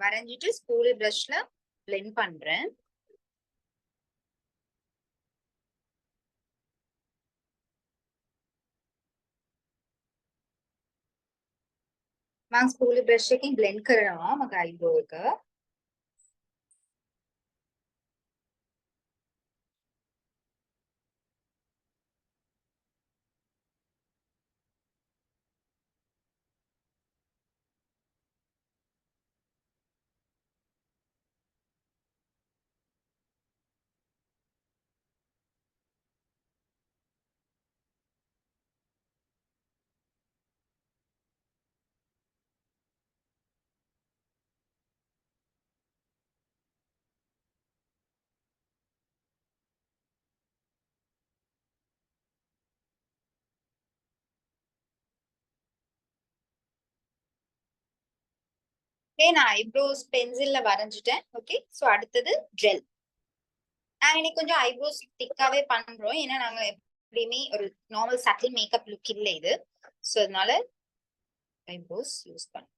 வரைஞ்சிட்டு ஸ்கூல் பிரஷ்ல பிளெண்ட் பண்றேன். මම ස්කූල් බ්‍රෂ් එකකින් බ්ලෙන්ඩ් කරනවා මගේ අයිබ්‍රෝ එක. நான் ஐப்ரோஸ் பென்சில்ல வரைஞ்சிட்டேன். ஓகே, சோ அடுத்தது ஜெல். நாங்க இன்னைக்கு கொஞ்சம் ஐப்ரோஸ் திக்காவே பண்றோம். ஏன்னா நாங்க எப்படியுமே ஒரு நார்மல் சட்டில் மேக்கப் லுக் இல்ல இது. சோ அதனால ஐப்ரோஸ் யூஸ் பண்ணேன்.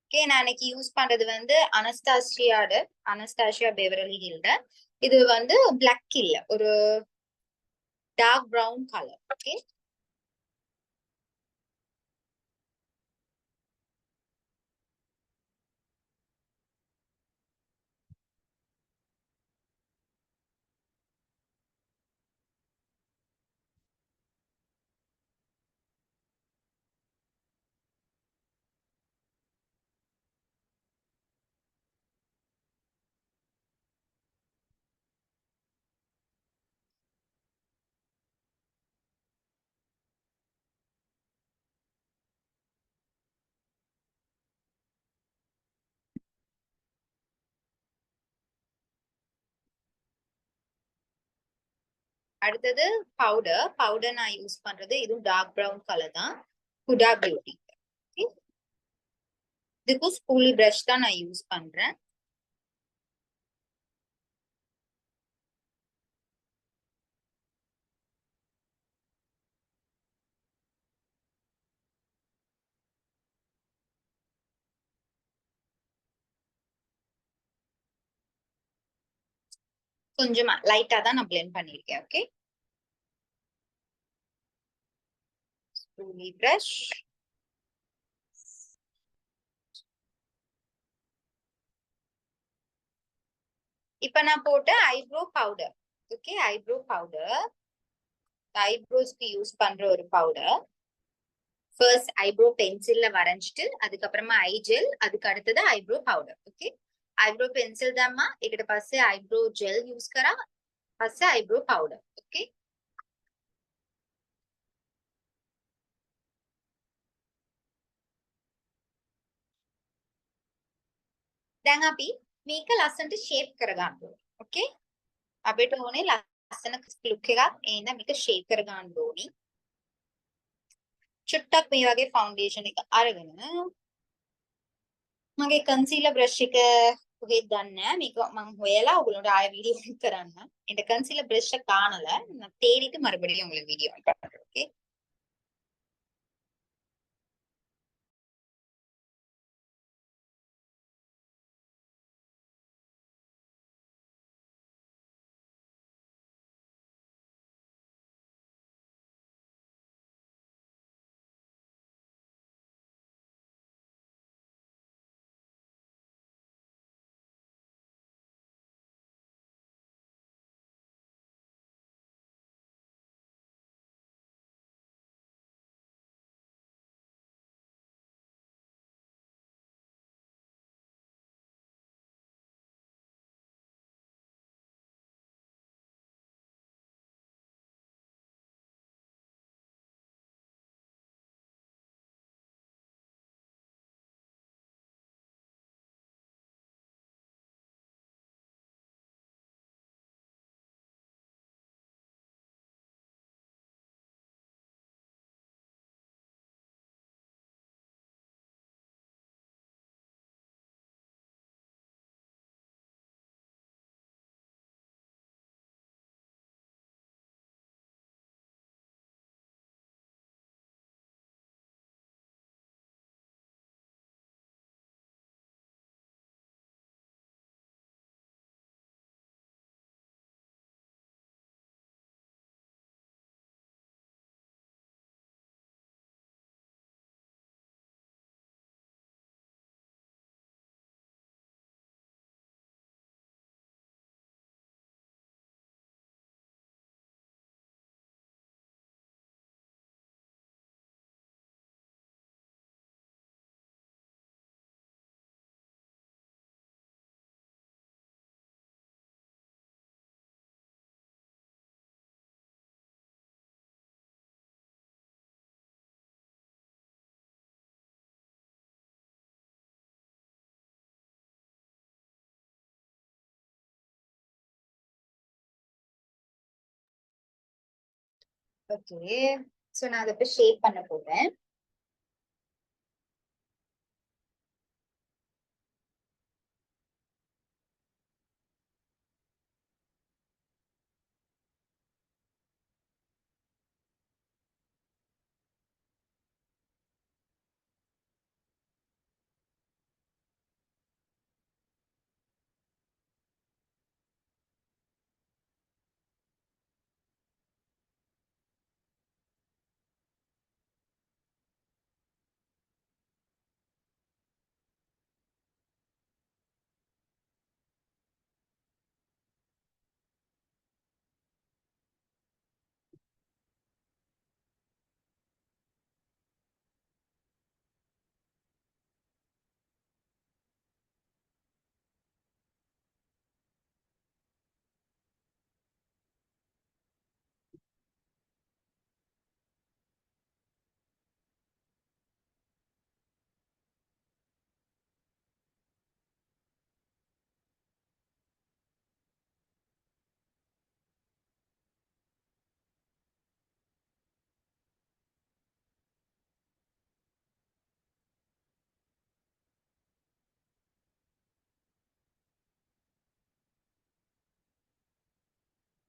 ஓகே, நான் இன்னைக்கு யூஸ் பண்றது வந்து அனஸ்டாசியா பெவரலி ஹில்ட. இது வந்து பிளாக் இல்ல, ஒரு dark brown color. Okay. அடுத்தது பவுடர் நான் யூஸ் பண்றது இதுவும் டார்க் ப்ரௌன் கலர் தான். ஹுடா பியூட்டி. இதுக்கும் ஸ்கூலி பிரஷ் தான் நான் யூஸ் பண்றேன். கொஞ்சமா லைட்டா தான் நான் பிளெண்ட் பண்ணிருக்கேன். ஓகே. Spoolie brush. இப்ப நான் போட்ட eyebrow powder. Okay. Eyebrow powder ஐப்ரோஸ்க்கு யூஸ் பண்ற ஒரு பவுடர். ஃபர்ஸ்ட் ஐப்ரோ பென்சில்ல வரைஞ்சிட்டு அதுக்கப்புறமா ஐ ஜெல், அதுக்கு அடுத்தது eyebrow powder. Okay. Eyebrow pencil दामा इकडे पासे आईब्रो जेल यूज करा, पासे आईब्रो पावडर. ओके. දැන් අපි මේක ලස්සනට ෂේප් කරගන්න ඕනේ. ඕකේ. අපිට ඕනේ ලස්සන ලුක් එකක් එන්න මේක ෂේප් කරගන්න ඕනේ. චුට්ටක් මේ වගේ ෆවුන්ඩේෂන් එක අරගෙන මගේ කන්සීලර් බ්‍රෂ් එක කොහෙද දන්නේ නැහැ. මේක මම හොයලා ඔයගොල්ලන්ට ආයෙ වීඩියෝ කරන්න. இந்த கன்சீலர் பிரஷ் காணல, நான் தேடிட்டு மறுபடியும் உங்களுக்கு வீடியோ பண்றேன். ஓகே. ஓகே. சோ நான் அத இப்ப ஷேப் பண்ண போறேன்.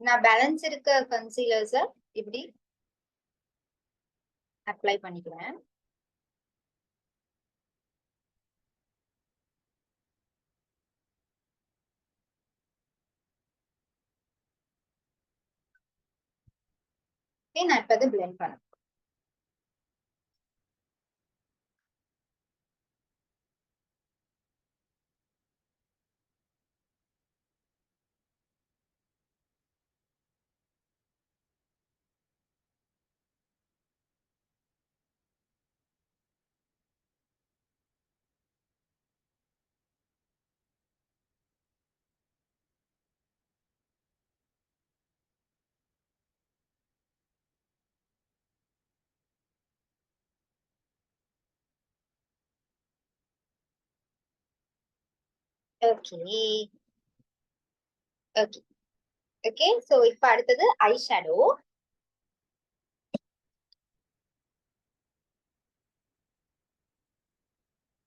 நான் பேலன்ஸ் இருக்க கன்சீலர்ஸ இப்படி அப்ளை பண்ணிக்குவேன். நான் இப்ப அதை பிளெண்ட் பண்ணேன். Okay okay okay. சோ இப்ப அடுத்தது ஐ ஷேடோ.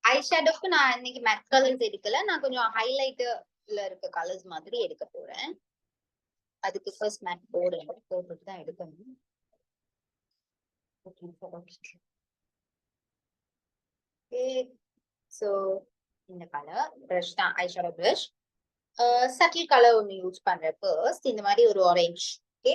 ஐ ஷேடோக்கு நான் இன்னைக்கு மேட் கலர்ஸ் எடுக்கல, நான் கொஞ்சம் ஹைலைட்டர்ல இருக்க கலர்ஸ் மாதிரி எடுக்க போறேன். அதுக்கு ஃபர்ஸ்ட் மேட் போட்டுட்டு தான் எடுக்கணும். ஓகே சோ இந்த கலர் பிரஷ் தான், eye shadow brush. Subtle colour ஒன்று யூஸ் பண்றேன் ஃபர்ஸ்ட், இந்த மாதிரி ஒரு orange. Okay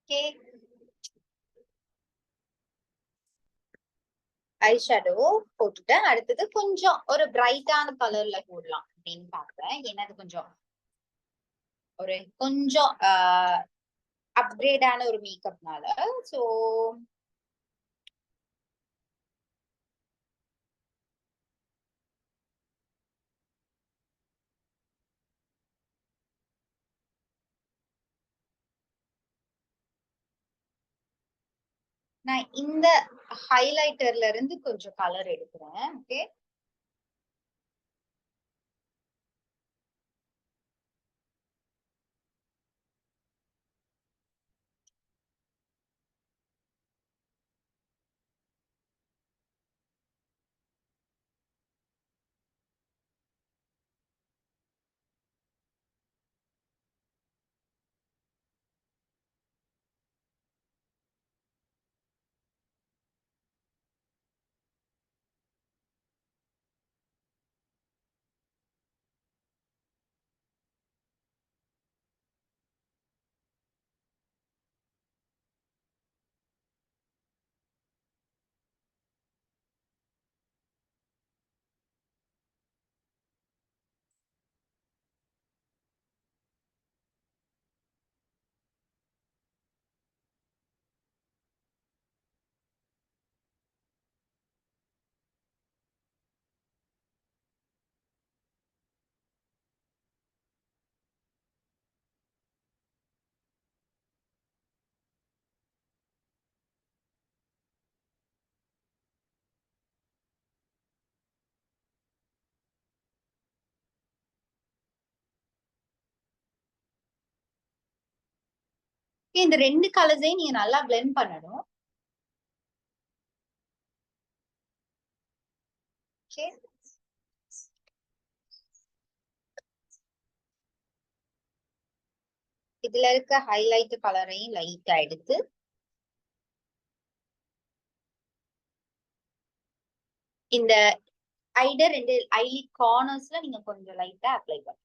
okay. Eye shadow போட்டுட்டேன். அடுத்தது கொஞ்சம் ஒரு பிரைட்டான கலர்ல போடலாம் அப்படின்னு பாக்குறேன். ஏன்னா அது கொஞ்சம் ஒரு கொஞ்சம் அப்கிரேடான ஒரு மேக்கப்னால. சோ நான் இந்த ஹைலைட்டர்ல இருந்து கொஞ்சம் கலர் எடுக்கிறேன். ஓகே இந்த ரெண்டு கலர்ஸையும் நீங்க நல்லா blend பண்ணணும். ஓகே, இதுல இருக்க ஹைலைட் கலரையும் லைட்டா எடுத்து இந்த ரெண்டு ஐலிட் கார்னர்ஸ்ல நீங்க கொஞ்சம் லைட்டா அப்ளை பண்ணுங்க.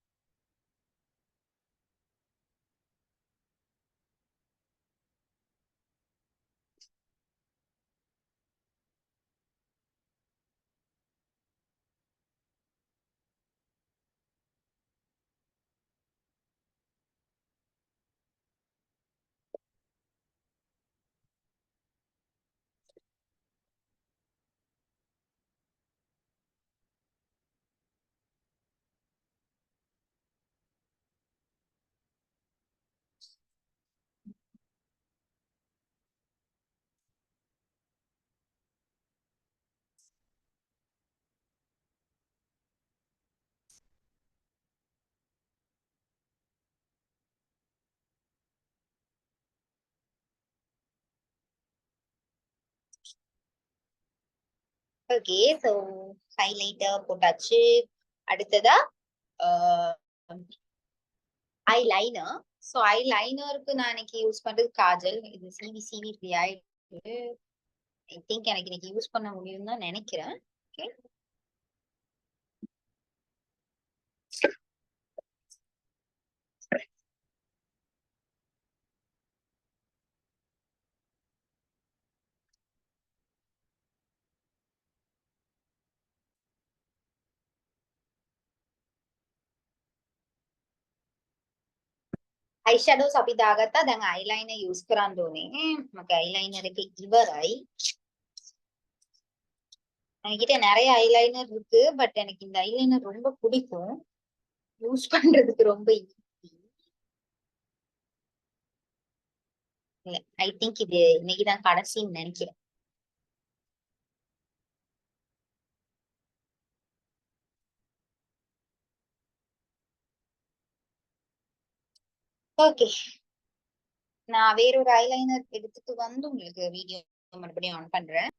ஓகே, சோ ஹைலைட்டர் போட்டாச்சு. அடுத்ததா ஐலைனர். சோ ஐலைனருக்கு நான் இன்னைக்கு யூஸ் பண்றது காஜல். இது சிவி இப்படி ஆயிடுச்சு. ஐ திங்க் எனக்கு இன்னைக்கு யூஸ் பண்ண முடியும் தான் நினைக்கிறேன். ஓகே, आई शेडोज अभी दागता දැන් අයිලයිනර් යූස් කරන්න ඕනේ. මගේ අයිලයිනර් එක ඉවරයි. என்கிட்ட நிறைய ஐலைனர் இருக்கு, பட் எனக்கு இந்த ஐலைனர் ரொம்ப பிடிக்கும். யூஸ் பண்றதுக்கு ரொம்ப ஈஸி. இல்ல, ஐ திங்க் இது இன்னைக்குதான் கடைசின்னு நினைக்கிறேன். ஓகே, நான் வேறொரு ஐலைனர் எடுத்துட்டு வந்து உங்களுக்கு வீடியோ மறுபடியும் ஆன் பண்றேன்.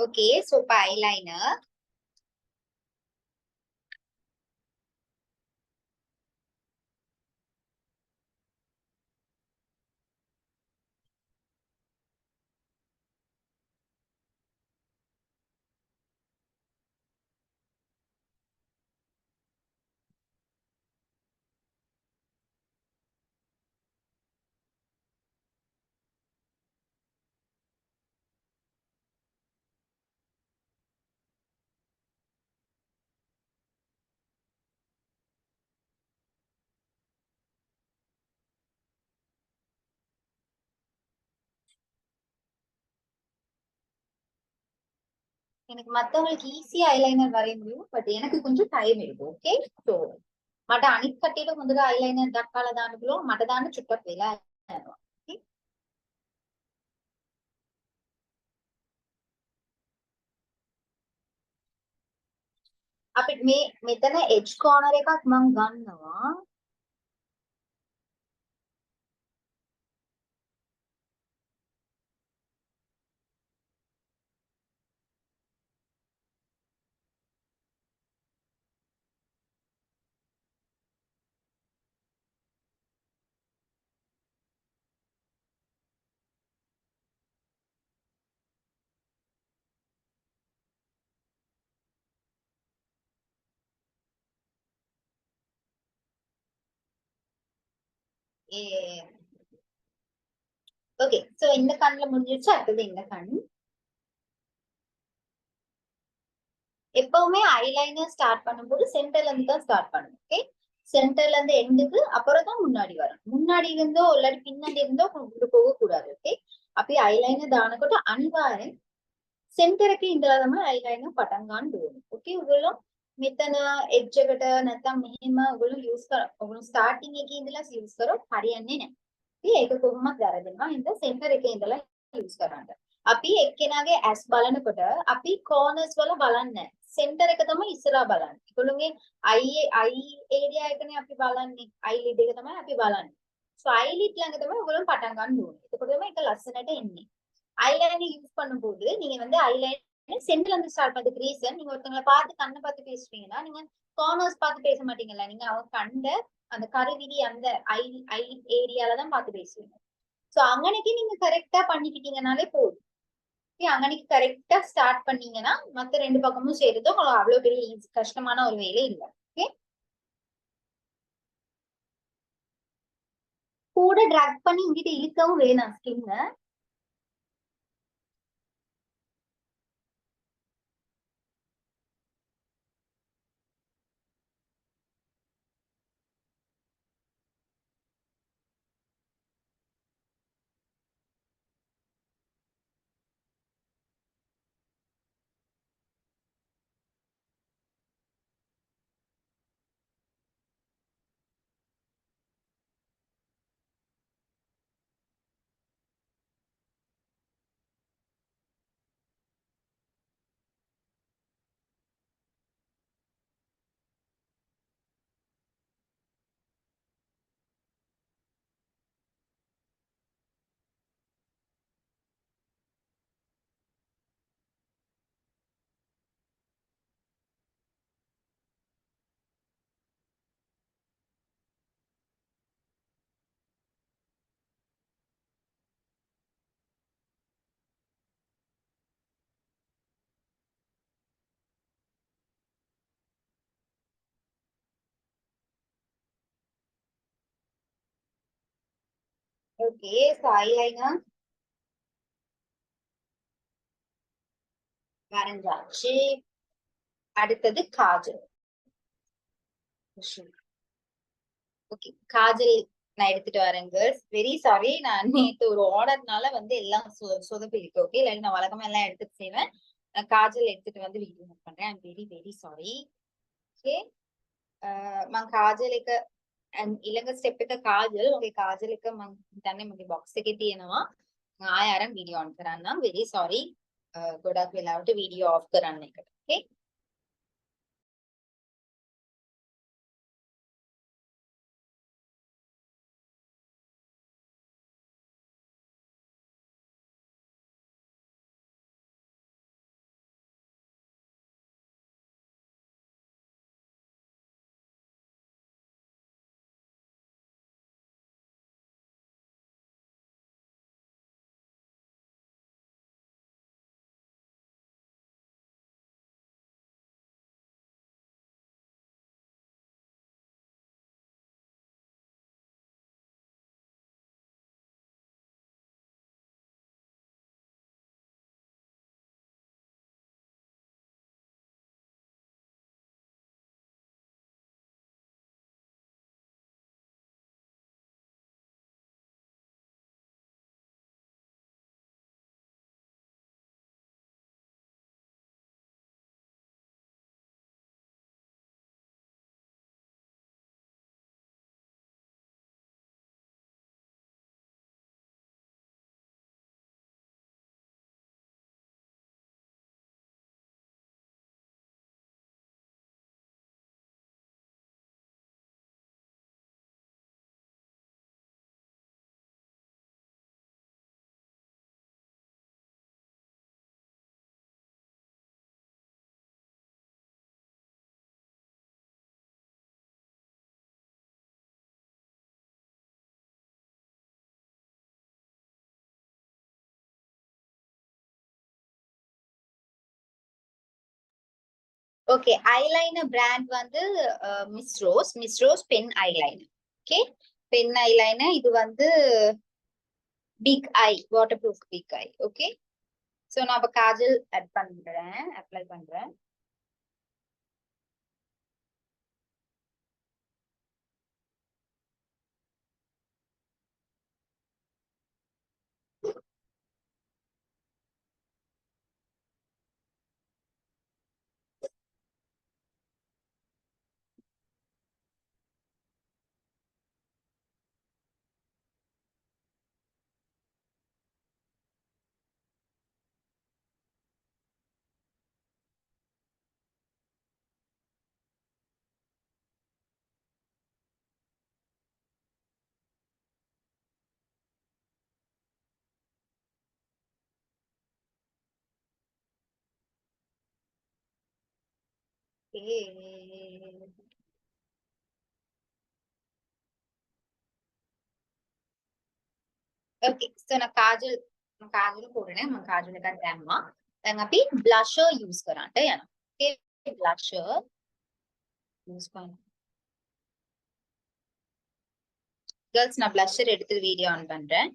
ஓகே, சோ இப்ப ஐலைனர். எனக்கு மத்தவங்களுக்கு ஈஸியா ஐலைனர் வரைய முடியும், பட் எனக்கு கொஞ்சம் டைம் எடுக்கும். ஓகே, సో මට අනිත් කට්ටියට හොඳට අයිලයිනර් දක්වලා දාන්න පුළුවන්, මට දාන්න චුට්ටක් වෙලා යනවා. Okay? අපිට මේ මෙතන එජ් කෝනර් එකක් මම ගන්නවා. ඒ ஓகே, சோ இந்த கண்ணுல முடிஞ்சிருச்சு. அடுத்தது இந்த கண். எப்பவுமே ஐலைனர் ஸ்டார்ட் பண்ணும்போது சென்டர்ல இருந்து தான் ஸ்டார்ட் பண்ணணும். ஓகே, சென்டர்ல இருந்து எண்டுக்கு அப்புறம் தான் முன்னாடி வரும். முன்னாடி இருந்தோ இல்லாட்டி பின்னாடி இருந்தோ கொண்டு போக கூடாது. ஓகே, අපි ஐலைனர் දානකොට අනිවාර්යෙන් සෙන්ටර් එකේ ඉඳලා තමයි අයිලයිනර් පටන් ගන්න ඕනේ. ඕකේ, ඔයගොල්ලෝ මෙතන එජ් එකට නැත්තම් මෙහෙම ඔයගොල්ලෝ යූස් කර ඔයගොල්ලෝ ස්ටාර්ටින් එකේ ඉඳලා යූස් කරොත් හරියන්නේ නැහැ. ඉතින් ඒක කොහොමද වැරදෙනවා. එහෙනම් සෙන්ටර් එකේ ඉඳලා යූස් කරන්න. අපි එක්කෙනාගේ ඇස් බලනකොට අපි කෝනර්ස් වල බලන්නේ නැහැ. සෙන්ටර් එක තමයි ඉස්සරහා බලන්නේ. ඒගොල්ලෝගේ අයි ඒරියා එකනේ අපි බලන්නේ. අයිලිඩ් එක තමයි අපි බලන්නේ. සෝ අයිලිඩ් ළඟ තමයි ඔයගොල්ලෝ පටන් ගන්න ඕනේ. එතකොට තමයි ඒක ලස්සනට එන්නේ. ஐலைனர் யூஸ் பண்ணும்போது நீங்க வந்து ஐலைனர் சென்டர்ல இருந்து ஸ்டார்ட் பண்றதுக்கு ரீசன், நீங்க ஒருத்தவங்களை பார்த்து கண்ணை பார்த்து பேசுறீங்கன்னா நீங்க கார்னர்ஸ் பார்த்து பேச மாட்டீங்கல்ல, நீங்க அவங்க கண்ட அந்த கருவிழி அந்த ஐ ஐ ஏரியால தான் பார்த்து பேசுவீங்க. சோ அங்கனைக்கு நீங்க கரெக்டா பண்ணிக்கிட்டீங்கனாலே போதும். அங்கனைக்கு கரெக்டா ஸ்டார்ட் பண்ணீங்கன்னா மத்த ரெண்டு பக்கமும் செய்யறது உங்களுக்கு அவ்வளவு பெரிய ஈஸி கஷ்டமான ஒரு வேலை இல்லை. ஓகே, கூட டிராக் பண்ணி இங்கிட்ட இழுக்கவும் வேணாம் ஸ்கின்ன. ஓகே, ஸோ ஐலைனர் வரைஞ்சாச்சு. அடுத்தது காஜல். ஓகே, காஜல் நான் எடுத்துட்டு வரேன் கேர்ள்ஸ். வெரி சாரி, நான் நேத்து ஒரு ஆர்டர்னால வந்து எல்லாம் சொதப்பிருக்கு. ஓகே, இல்லாட்டி நான் வழக்கமா எல்லாம் எடுத்துட்டு செய்வேன். நான் காஜல் எடுத்துட்டு வந்து வீடியோ மேக் பண்றேன். I'm very very sorry. Okay, మన కాజల్ එක ඊළඟ ස්ටෙප් එක කාජල් ඔගේ කාජල් එක මම හිතන්නේ මගේ බොක්ස් එකේ තියෙනවා. ආය අරන් වීඩියෝ ඔන් කරන්නම්. Very sorry. ගොඩක් වෙලාවට වීඩියෝ ඔෆ් කරන්න එකට. ඕකේ. ஓகே, ஐலைனர் பிராண்ட் வந்து Miss Rose pen eyeliner. Okay, pen eyeliner இது வந்து big eye, waterproof big eye. Okay, so நான் இப்போ காஜல் ஆட் பண்றேன், அப்ளை பண்றேன். ओके, सो ना काजल काजल போடுறேன். நான் काजल का දැම්මා. දැන් අපි blusher use කරන්න යනවා. Okay, blusher use பண்ண. girls நான் blusher எடுத்து வீடியோ ஆன் பண்றேன்.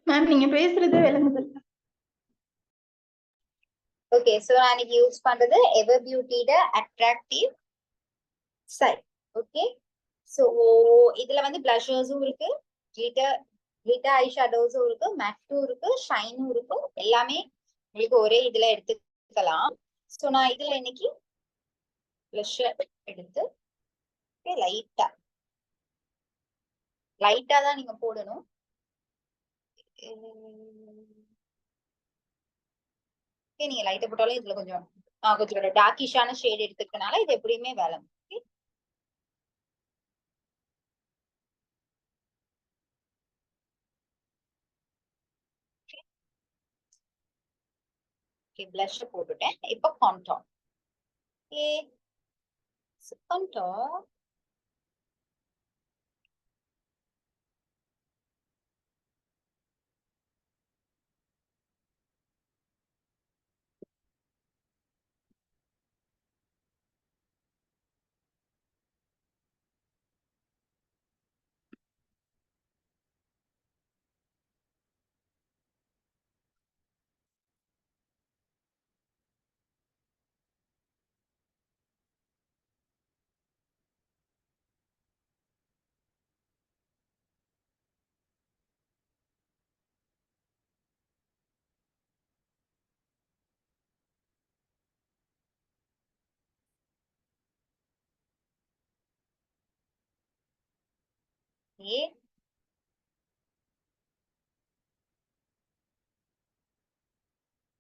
மேம் நீங்க பேசுறதே விளங்குது. ஓகே, சோ நான் யூஸ் பண்றது எவர் பியூட்டியோட அட்ராக்டிவ் சைட். ஓகே, சோ இதுல வந்து blushers-உம் இருக்கு, glitter ஐ ஷேடோஸும் இருக்கு, மேட்டும் இருக்கு, ஷைனும் இருக்கு. எல்லாமே உங்களுக்கு ஒரே இதுல எடுத்துக்கலாம். சோ நான் இதுல இன்னைக்கு blush எடுத்து லைட்டா லைட்டா தான் நீங்க போடணும். நீங்க லைட்டா போட்டாலும் இதுல கொஞ்சம் கொஞ்சம் டார்க்கிஷான ஷேட் எடுத்துக்கனால இது எப்படியுமே வேலை. blush போட்டுட்டேன். இப்போ கான்டோர். கான்டோர்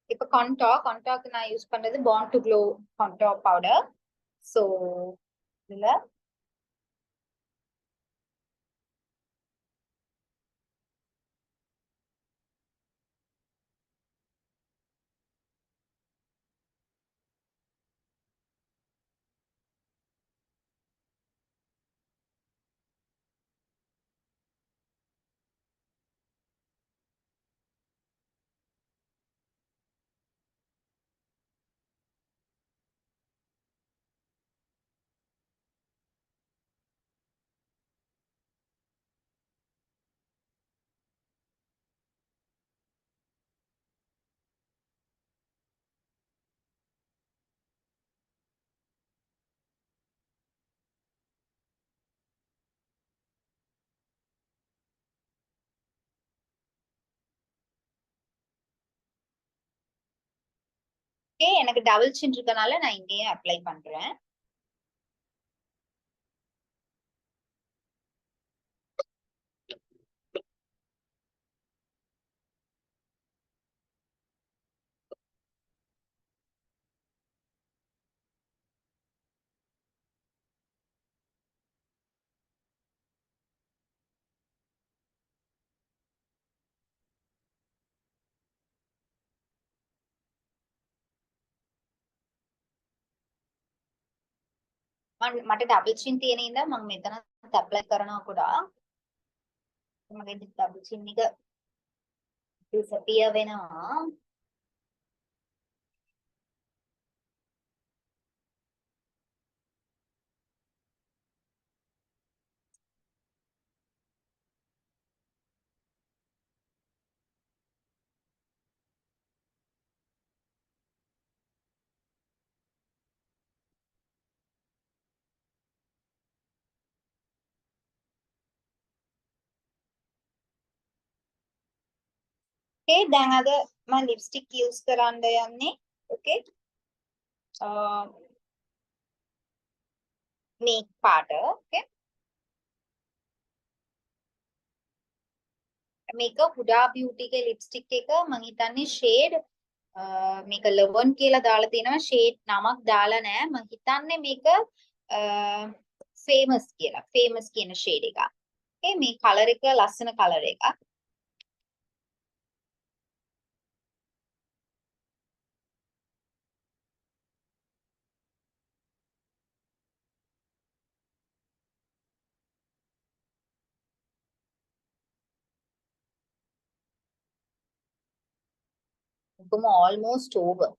இப்ப கான்டாக்கு நான் யூஸ் பண்றது Pond's to glow compact powder. So இதுல எனக்கு டபுள் சின் இருக்கனால நான் இங்கேயே அப்ளை பண்றேன். මට ඩබල් චින් තියෙන ඉඳන් මම මෙතන ඇප්ලයි කරනවා කුඩා. මගේ ඩබල් චින් එක disappear වෙනවා. දැන් අද මම ලිප්ස්ටික් යූස් කරන්න යන්නේ. okay මේක පාට. okay මේක හුඩා බියුටි ගේ ලිප්ස්ටික් එක මම හිතන්නේ ෂේඩ් මේක ලෙවන් කියලා දාලා තිනවා. ෂේඩ් නමක් දාලා නැහැ. මම හිතන්නේ මේක ෆේමස් කියලා. ෆේමස් කියන ෂේඩ් එක. okay මේ කලර් එක ලස්සන කලර් එකක්. ඔක්කොම almost over.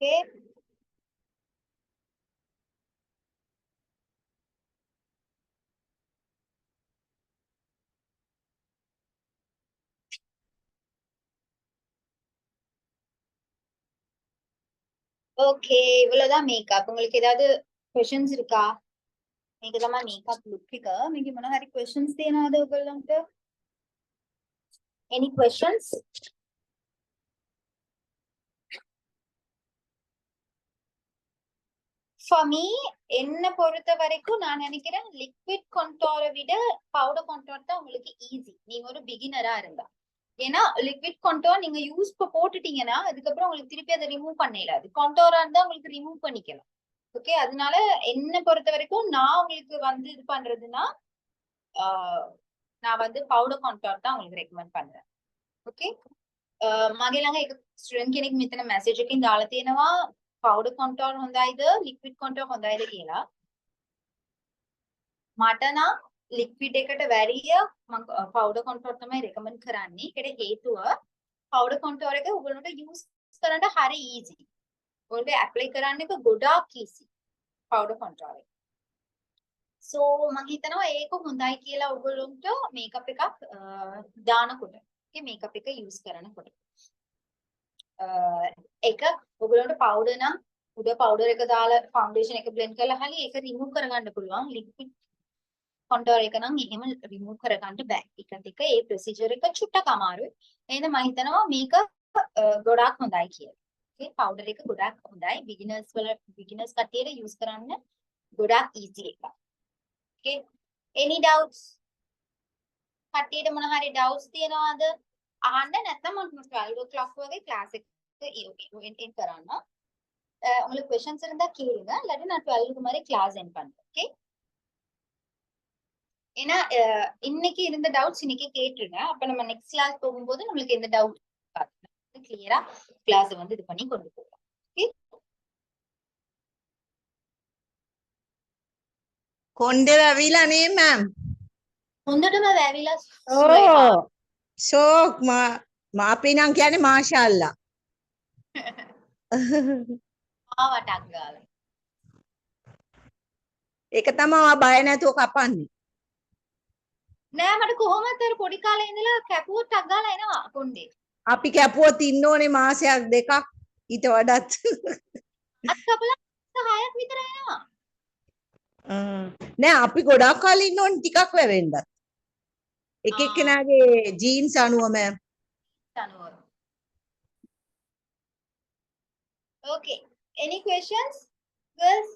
Okay. ஓகே, இவ்வளவுதான் மேக்கப். உங்களுக்கு ஏதாவது क्वेश्चंस இருக்கா? මේක තමයි මේකප් ලුක් එක. මේකේ මොන හරි क्वेश्चंस තියෙනවද ඔයගොල්ලන්ට? Any questions? For me, என்ன பொறுத்த வரைக்கும் நான் நினைக்கிறேன் லிக்விட் கண்டோரை விட பவுடர் கண்டோர் தான் உங்களுக்கு ஈஸி. நீங்க ஒரு பிகினரா இருந்தா. ஏன்னா லிக்விட் கண்டோர் நீங்க யூஸ் போட்டுட்டீங்கன்னா அதுக்கப்புறம் உங்களுக்கு திருப்பி அதை ரிமூவ் பண்ணல. அது கண்டோரா இருந்தா உங்களுக்கு ரிமூவ் பண்ணிக்கலாம். ஓகே, அதனால என்ன பொறுத்த வரைக்கும் நான் உங்களுக்கு வந்து இது பண்றதுன்னா நான் வந்து පවුඩර් කන්ටෝර් தான் உங்களுக்கு ரெக்கமெண்ட் பண்றேன். ஓகே, මගේ ළඟ එක ස්ටුඩන්ට් කෙනෙක් මෙතන මැසේජ් එකකින් දාලා තියෙනවා පවුඩර් කන්ටෝර් හොඳයිද ලික්විඩ් කන්ටෝර් හොඳයිද කියලා. මට නම් ලික්විඩ් එකට වැඩිය මම පවුඩර් කන්ටෝර් තමයි රෙකමන්ඩ් කරන්නේ. ඒකට හේතුව පවුඩර් කන්ටෝර් එක ඔයගොල්ලන්ට යූස් කරන්න හරි ඊසි. ඔයගොල්ලෝ ඇප්ලයි කරන්න එක ගොඩාක් ඊසි පවුඩර් කන්ටෝර් එක. So මම හිතනවා ඒක හොඳයි කියලා ඔයගොල්ලන්ට මේකප් එකක් දානකොට okay මේකප් එක යූස් කරනකොට එක ඔයගොල්ලන්ට පවුඩර් නම් උඩ පවුඩර් එක දාලා ෆවුන්ඩේෂන් එක බ්ලෙන්ඩ් කරලා හරි ඒක රිමූව් කරගන්න පුළුවන්. ලික්විඩ් කන්ටෝර් එක නම් එහෙම රිමූව් කරගන්න බෑ. ඒකට එක ඒ ප්‍රොසීජර් එක චුට්ටක් අමාරුයි. එහෙනම් මම හිතනවා මේක ගොඩාක් හොඳයි කියලා. okay පවුඩර් එක ගොඩාක් හොඳයි. බිග්ිනර්ස් කට්ටියට යූස් කරන්න ගොඩාක් ඊසි එකක්. Okay, any doubts? කට්ටියට මොන හරි doubts තියෙනවද? අහන්න නැත්නම් මම 12 o'clock වගේ class එක end කරන්න. உங்களுக்கு questions இருந்தா கேளுங்க. இல்லாட்டி நான் 12க்கு மாதிரி class end பண்றேன். Okay? ஏன்னா இன்னைக்கு இருந்த doubts இன்னைக்கு கேட்டுருங்க. அப்ப நம்ம next class போகும்போது நம்மளுக்கு எந்த doubt கிளியரா class வந்து இது பண்ணி கொண்டு போகலாம். Okay? කොණ්ඩේ වැවිලා නේ මෑම්. හොඳටම වැවිලා සුලයිමා. ඕ ෂෝක් මාපේ නම් කියන්නේ මාෂාල්ලා. ආවටක් ගාලා. ඒක තමයි බය නැතුව කපන්නේ. නෑ මට කොහොමද අර පොඩි කාලේ ඉඳලා කැපුවොත් ටක් ගාලා එනවා කොණ්ඩේ. අපි කැපුවොත් ඉන්න ඕනේ මාසයක් දෙකක් ඊට වඩාත්. අත් කපලා 6ක් විතර එනවා. නෑ අපි ගොඩාක් කාලෙ ඉන්න ඕනේ ටිකක් වැවෙන්නත්. එක එක්කෙනාගේ ජීන්ස් අනුව මෑම්. අනුව. Okay. Any questions? Girls?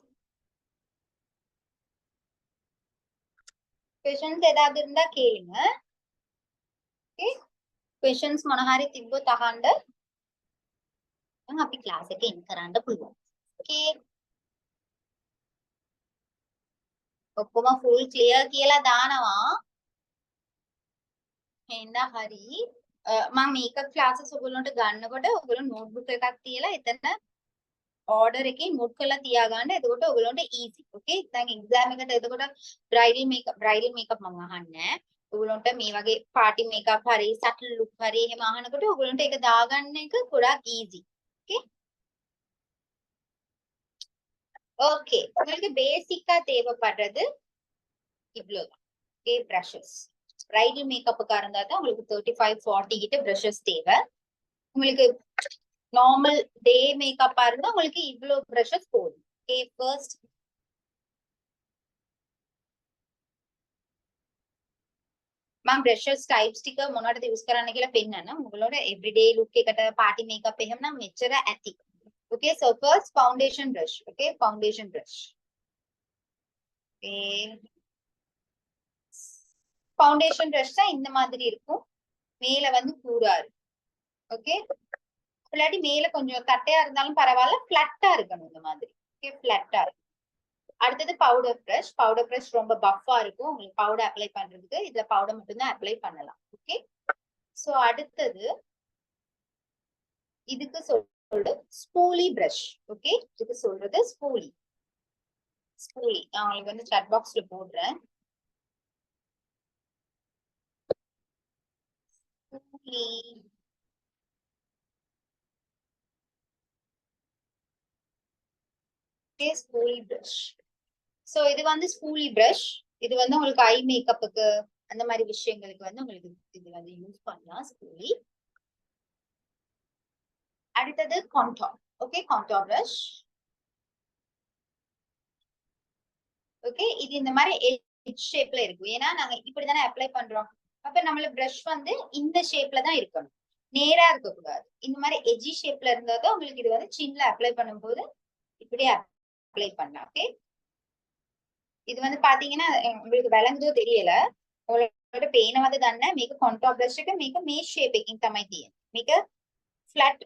Questions ஏதாவது இருந்தா கேளுங்க. Okay? Questions මොන හරි තිබ්බොත් අහන්න. දැන් අපි class එක end කරන්න පුළුවන්. Okay. ඔක්කොම full clear කියලා දානවා. එහෙනම් හරි. මම මේකප් classes ඔයගොල්ලන්ට ගන්නකොට ඔයගොල්ලෝ notebook එකක් තියලා එතන order එකකින් note කරලා තියාගන්න. එතකොට ඔයගොල්ලන්ට easy. Okay? දැන් exam එකට එතකොට bridal makeup මම අහන්නේ. ඔයගොල්ලන්ට මේ වගේ party makeup හරි subtle look හරි එහෙම අහනකොට ඔයගොල්ලන්ට ඒක දාගන්න එක ගොඩාක් easy. Okay? Okay. உங்களுக்கு பேசிக்கா தேவைப்படுறது இவ்வளவுதான். Okay, brushes. bridal makeup-க்கா இருந்தா தான் உங்களுக்கு 35-40 கிட்ட brushes தேவை. உங்களுக்கு normal day makeup-ஆ இருந்தா உங்களுக்கு இவ்ளோ brushes போதும். Okay, first මම brushes types ටික මොනවටද use කරන්න කියලා පෙන්නන්න. ඔයගොල්ලෝට everyday look එකට party makeup එහෙම නම් මෙච්චර ඇති. Okay, so first foundation brush. Okay, foundation brush. Okay. Foundation brush தான் இந்த மாதிரி இருக்கும். மேல வந்து கூரா இருக்கும். Okay? இல்லாட்டி மேல கொஞ்சம் கட்டையா இருந்தாலும் பரவாயில்ல, ஃபிளாட்டா இருக்கணும் இந்த மாதிரி. Okay, ஃபிளாட்டா இருக்கும். அடுத்தது பவுடர் பிரஷ். பவுடர் பிரஷ் ரொம்ப பஃபா இருக்கும். உங்களுக்கு பவுடர் அப்ளை பண்றதுக்கு இதுல பவுடர் மட்டும் தான் அப்ளை பண்ணலாம். ஓகே, சோ அடுத்தது இதுக்கு சொல்றது ஸ்பூலி பிரஷ். ஓகே, இதுக்கு சொல்றது ஸ்பூலி. ஸ்பூலி நான் உங்களுக்கு வந்து chat பாக்ஸ்ல போடுறேன். Spoolie school brush. சோ இது வந்து ஸ்கூல் பிரஷ். இது வந்து உங்களுக்கு ஐ மேக்கப்புக்கு அந்த மாதிரி விஷயங்களுக்கு வந்து உங்களுக்கு இது வந்து யூஸ் பண்ணலாம் ஸ்கூலி. அடுத்தது contour. Okay, contour brush. Okay, இது இந்த மாதிரி எட்ஜ் ஷேப்ல இருக்கும். ஏன்னா நாங்க இப்படிதானே அப்ளை பண்றோம். அப்ப நம்மள பிரஷ் வந்து இந்த ஷேப்ல தான் இருக்கணும், நேரா இருக்க கூடாது. இந்த மாதிரி எட்ஜி ஷேப்ல இருந்தா தான் உங்களுக்கு இது வந்து சின்ல அப்ளை பண்ணும்போது இப்படியே அப்ளை பண்ணலாம். ஓகே, இது வந்து பாத்தீங்கன்னா உங்களுக்கு விளங்குதோ தெரியல. ඔයාලට පේනවද දන්නේ මේක කොන්ටෝර් බ්‍රෂ් එක මේක මේ ෂේප් එකකින් තමයි තියෙන්නේ. මේක ෆ්ලැට්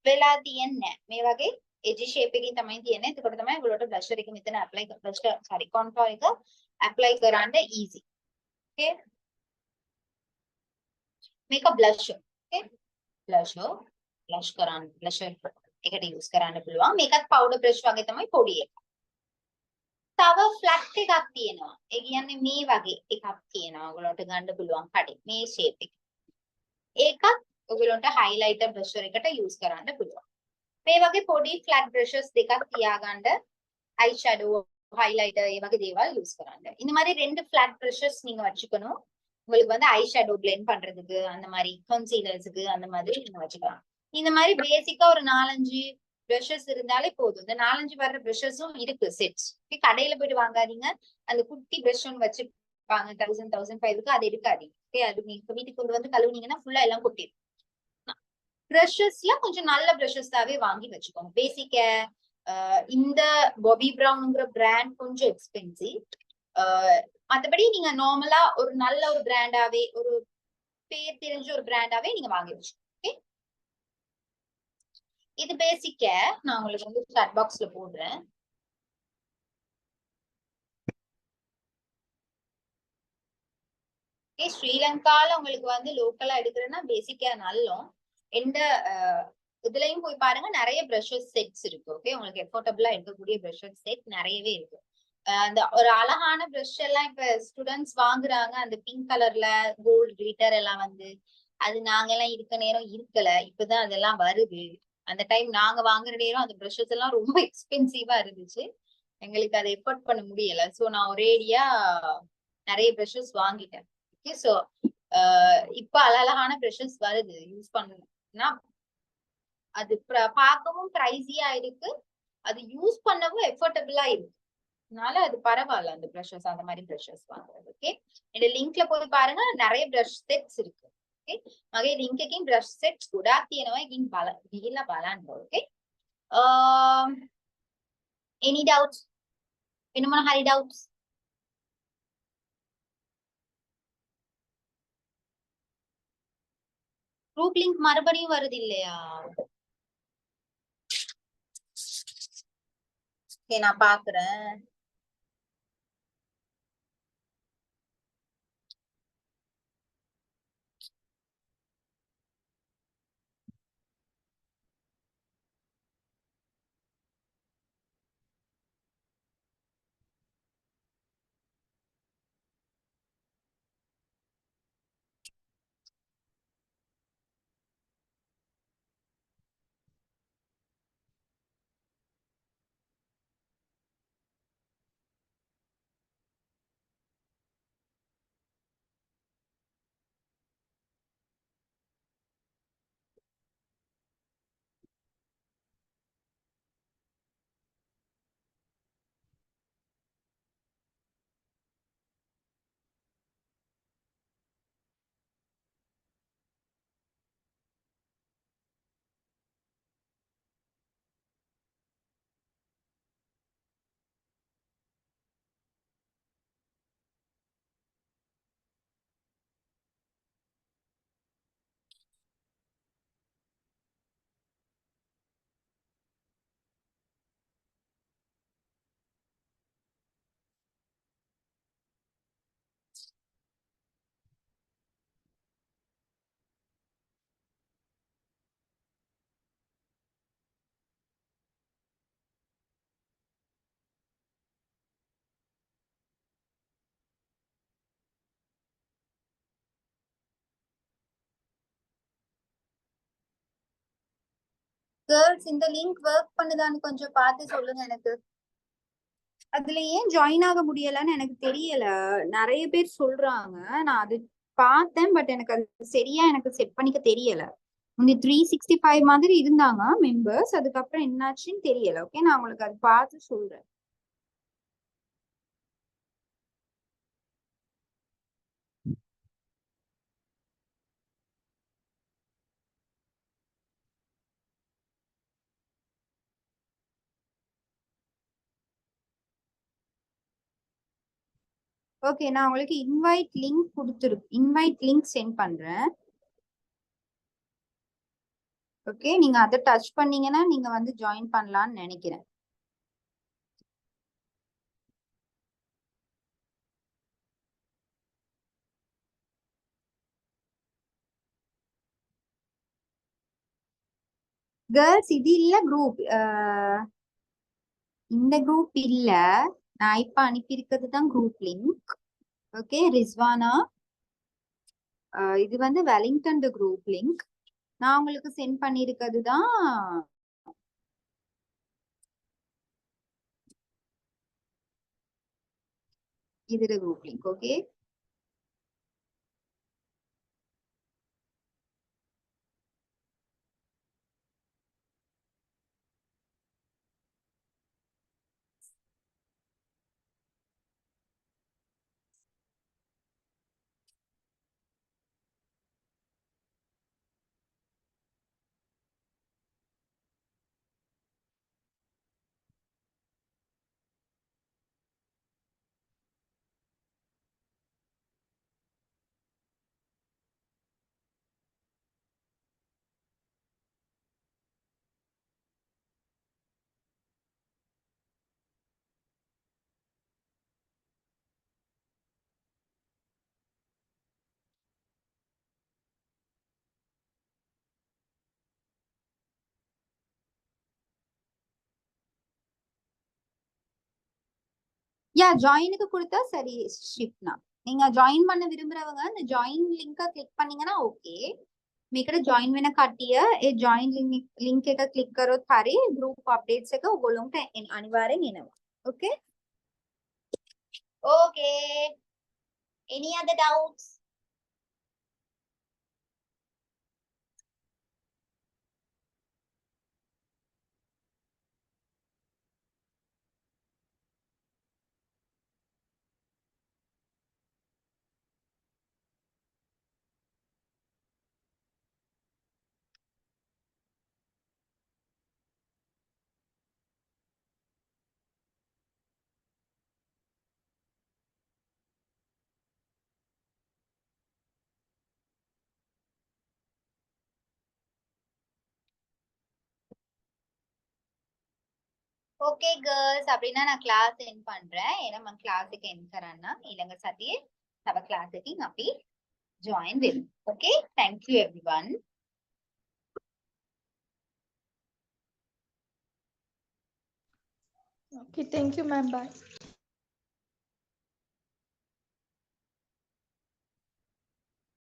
වෙලා තියන්නේ නැහැ. මේ වගේ එජි ෂේප් එකකින් තමයි තියෙන්නේ. එතකොට තමයි ඔයාලට බ්ලෂර් එක මෙතන ඇප්ලයි බ්ලෂර් සෝරි කොන්ටෝර් එක ඇප්ලයි කරන්න ඊසි. ඕකේ, මේක බ්ලෂර්. ඕකේ, බ්ලෂර් බ්ලෂ් කරන්න බ්ලෂර් එකට යූස් කරන්න පුළුවන්. මේකත් පවුඩර් බ්‍රෂ් වගේ තමයි පොඩි එක. තව ෆ්ලැට් එකක් තියෙනවා. ඒ කියන්නේ මේ වගේ එකක් තියෙනවා. ඔයගොල්ලන්ට ගන්න පුළුවන් කඩේ මේ ෂේප් එක. ඒකත් ඔයගොල්ලන්ට highlighter brush එකට use කරන්න පුළුවන්. මේ වගේ පොඩි flat brushes දෙකක් තියාගන්න eye shadow highlighter ඒ වගේ දේවල් use කරන්න. இந்த மாதிரி ரெண்டு flat brushes நீங்க வச்சுக்கணும். உங்களுக்கு வந்து eye shadow blend பண்றதுக்கு அந்த மாதிரி concealersக்கு அந்த மாதிரி நீங்க வச்சுக்கலாம். இந்த மாதிரி பேசிக்கா ஒரு 4-5 பிரஷஸ் இருந்தாலே போதும். இந்த 4-5 வர்ற பிரஷஸும் இருக்கு செட்ஸ். கடையில போயிட்டு வாங்காதீங்க. அந்த குட்டி பிரஷ் ஒன்று வச்சிருப்பாங்க 1000-1500க்கு, அது எடுக்காதீங்க. ஓகே, அது நீங்க வீட்டுக்கு கொண்டு வந்து கழுவுனீங்கன்னா ஃபுல்லா எல்லாம் கொட்டிடும். பிரஷஸ்ல கொஞ்சம் நல்ல பிரஷஸாவே வாங்கி வச்சுக்கோங்க. பேசிக்க இந்த பாபி பிரவுன்ங்கிற பிராண்ட் கொஞ்சம் எக்ஸ்பென்சிவ். மற்றபடி நீங்க நார்மலா ஒரு நல்ல ஒரு பிராண்டாவே ஒரு பேர் தெரிஞ்ச ஒரு பிராண்டாவே நீங்க வாங்கி வச்சுக்கோங்க. இது பேசிக்க நான் உங்களுக்கு வந்து சாட் பாக்ஸ்ல போடுறேன். ஸ்ரீலங்கால உங்களுக்கு வந்து லோக்கலா எடுக்கிறேன்னா பேசிக்கா நல்லோம். எந்த இதுலயும் போய் பாருங்க, நிறைய பிரஷஸ் செட்ஸ் இருக்கு. ஓகே, உங்களுக்கு எஃபோர்டபுளா எடுக்கக்கூடிய பிரஷஸ் செட் நிறையவே இருக்கு. அந்த ஒரு அழகான பிரஷ் எல்லாம் இப்ப ஸ்டூடெண்ட்ஸ் வாங்குறாங்க, அந்த பிங்க் கலர்ல கோல்டு கிளிட்டர் எல்லாம் வந்து அது நாங்க எல்லாம் இருக்க நேரம் இருக்கல, இப்பதான் அதெல்லாம் வருது. அந்த டைம் நாங்க வாங்குற நேரம் அந்த பிரஷஸ் எல்லாம் ரொம்ப எக்ஸ்பென்சிவா இருந்துச்சு. எங்களுக்கு அதை எஃபோர்ட் பண்ண முடியல. சோ நான் ஒரேடியா நிறைய பிரஷஸ் வாங்கிட்டேன். ஓகே, சோ இப்ப அழகான பிரஷஸ் வருது, யூஸ் பண்ணா அது பார்க்கவும் பிரைஸியா இருக்கு, அது யூஸ் பண்ணவும் எஃபோர்டபுளா இருக்கு. அதனால அது பரவாயில்ல அந்த பிரஷஸ், அந்த மாதிரி பிரஷஸ் வாங்குறது. ஓகே, இந்த லிங்க்ல போய் பாருங்க, நிறைய பிரஷ் செட்ஸ் இருக்கு. ஓகே, මගේ ලින්ක් එකකින් brush sets ගොඩාක් තියෙනවා. එකකින් ගිහිල්ලා බලන්න. ඕකේ, any doubts? වෙන මොන හරි doubts? group link மறுபடியும் வருது இல்லையா? ஓகே, நான் பாக்குறேன். கேர்ள்ஸ், இந்த லிங்க் ஒர்க் பண்ணுதான்னு கொஞ்சம் பார்த்து சொல்லுங்க எனக்கு. அதுல ஏன் ஜாயின் ஆக முடியலன்னு எனக்கு தெரியல. நிறைய பேர் சொல்றாங்க. நான் அது பார்த்தேன், பட் எனக்கு அது சரியா எனக்கு செட் பண்ணிக்க தெரியல. இந்த 365 மாதிரி இருந்தாங்க மெம்பர்ஸ், அதுக்கப்புறம் என்னாச்சுன்னு தெரியல. ஓகே, நான் உங்களுக்கு அது பார்த்து சொல்றேன். ஓகே, நான் உங்களுக்கு இன்வைட் லிங்க் சென்ட் பண்றேன். ஓகே, நீங்க அதை டச் பண்ணீங்கன்னா நீங்க வந்து ஜாயின் பண்ணலாம்னு நினைக்கிறேன். கேர்ள்ஸ் இது இல்ல குரூப், இந்த குரூப் இல்ல. நான் இப்ப அனுப்பியிருக்கிறது தான் குரூப் லிங்க். ஓகே ரிஸ்வானா, இது வந்து வெலிங்டன் குரூப் லிங்க். நான் உங்களுக்கு சென்ட் பண்ணிருக்கிறது தான் இது குரூப் லிங்க். ஓகே, யா ஜாயினுக்கு கொடுத்தா சரி ஷிப்னா. நீங்க ஜாயின் பண்ண விரும்புறவங்க இந்த ஜாயின் லிங்கை கிளிக் பண்ணீங்கன்னா ஓகே. මේකට join වෙන කට්ටිය ඒ join link එක click කරොත් හරි group updates එක ඔයගොල්ලන්ට අනිවාර්යෙන් එනවා. Okay? Okay. Any other doubts? Okay girls, அப்படினா நான் class end பண்றேன். ஏன்னா මම class එක end කරන්න ඊළඟ සතියේ තව class එකකින් අපි join වෙමු. Okay? Thank you everyone. Okay, thank you, ma'am. Bye.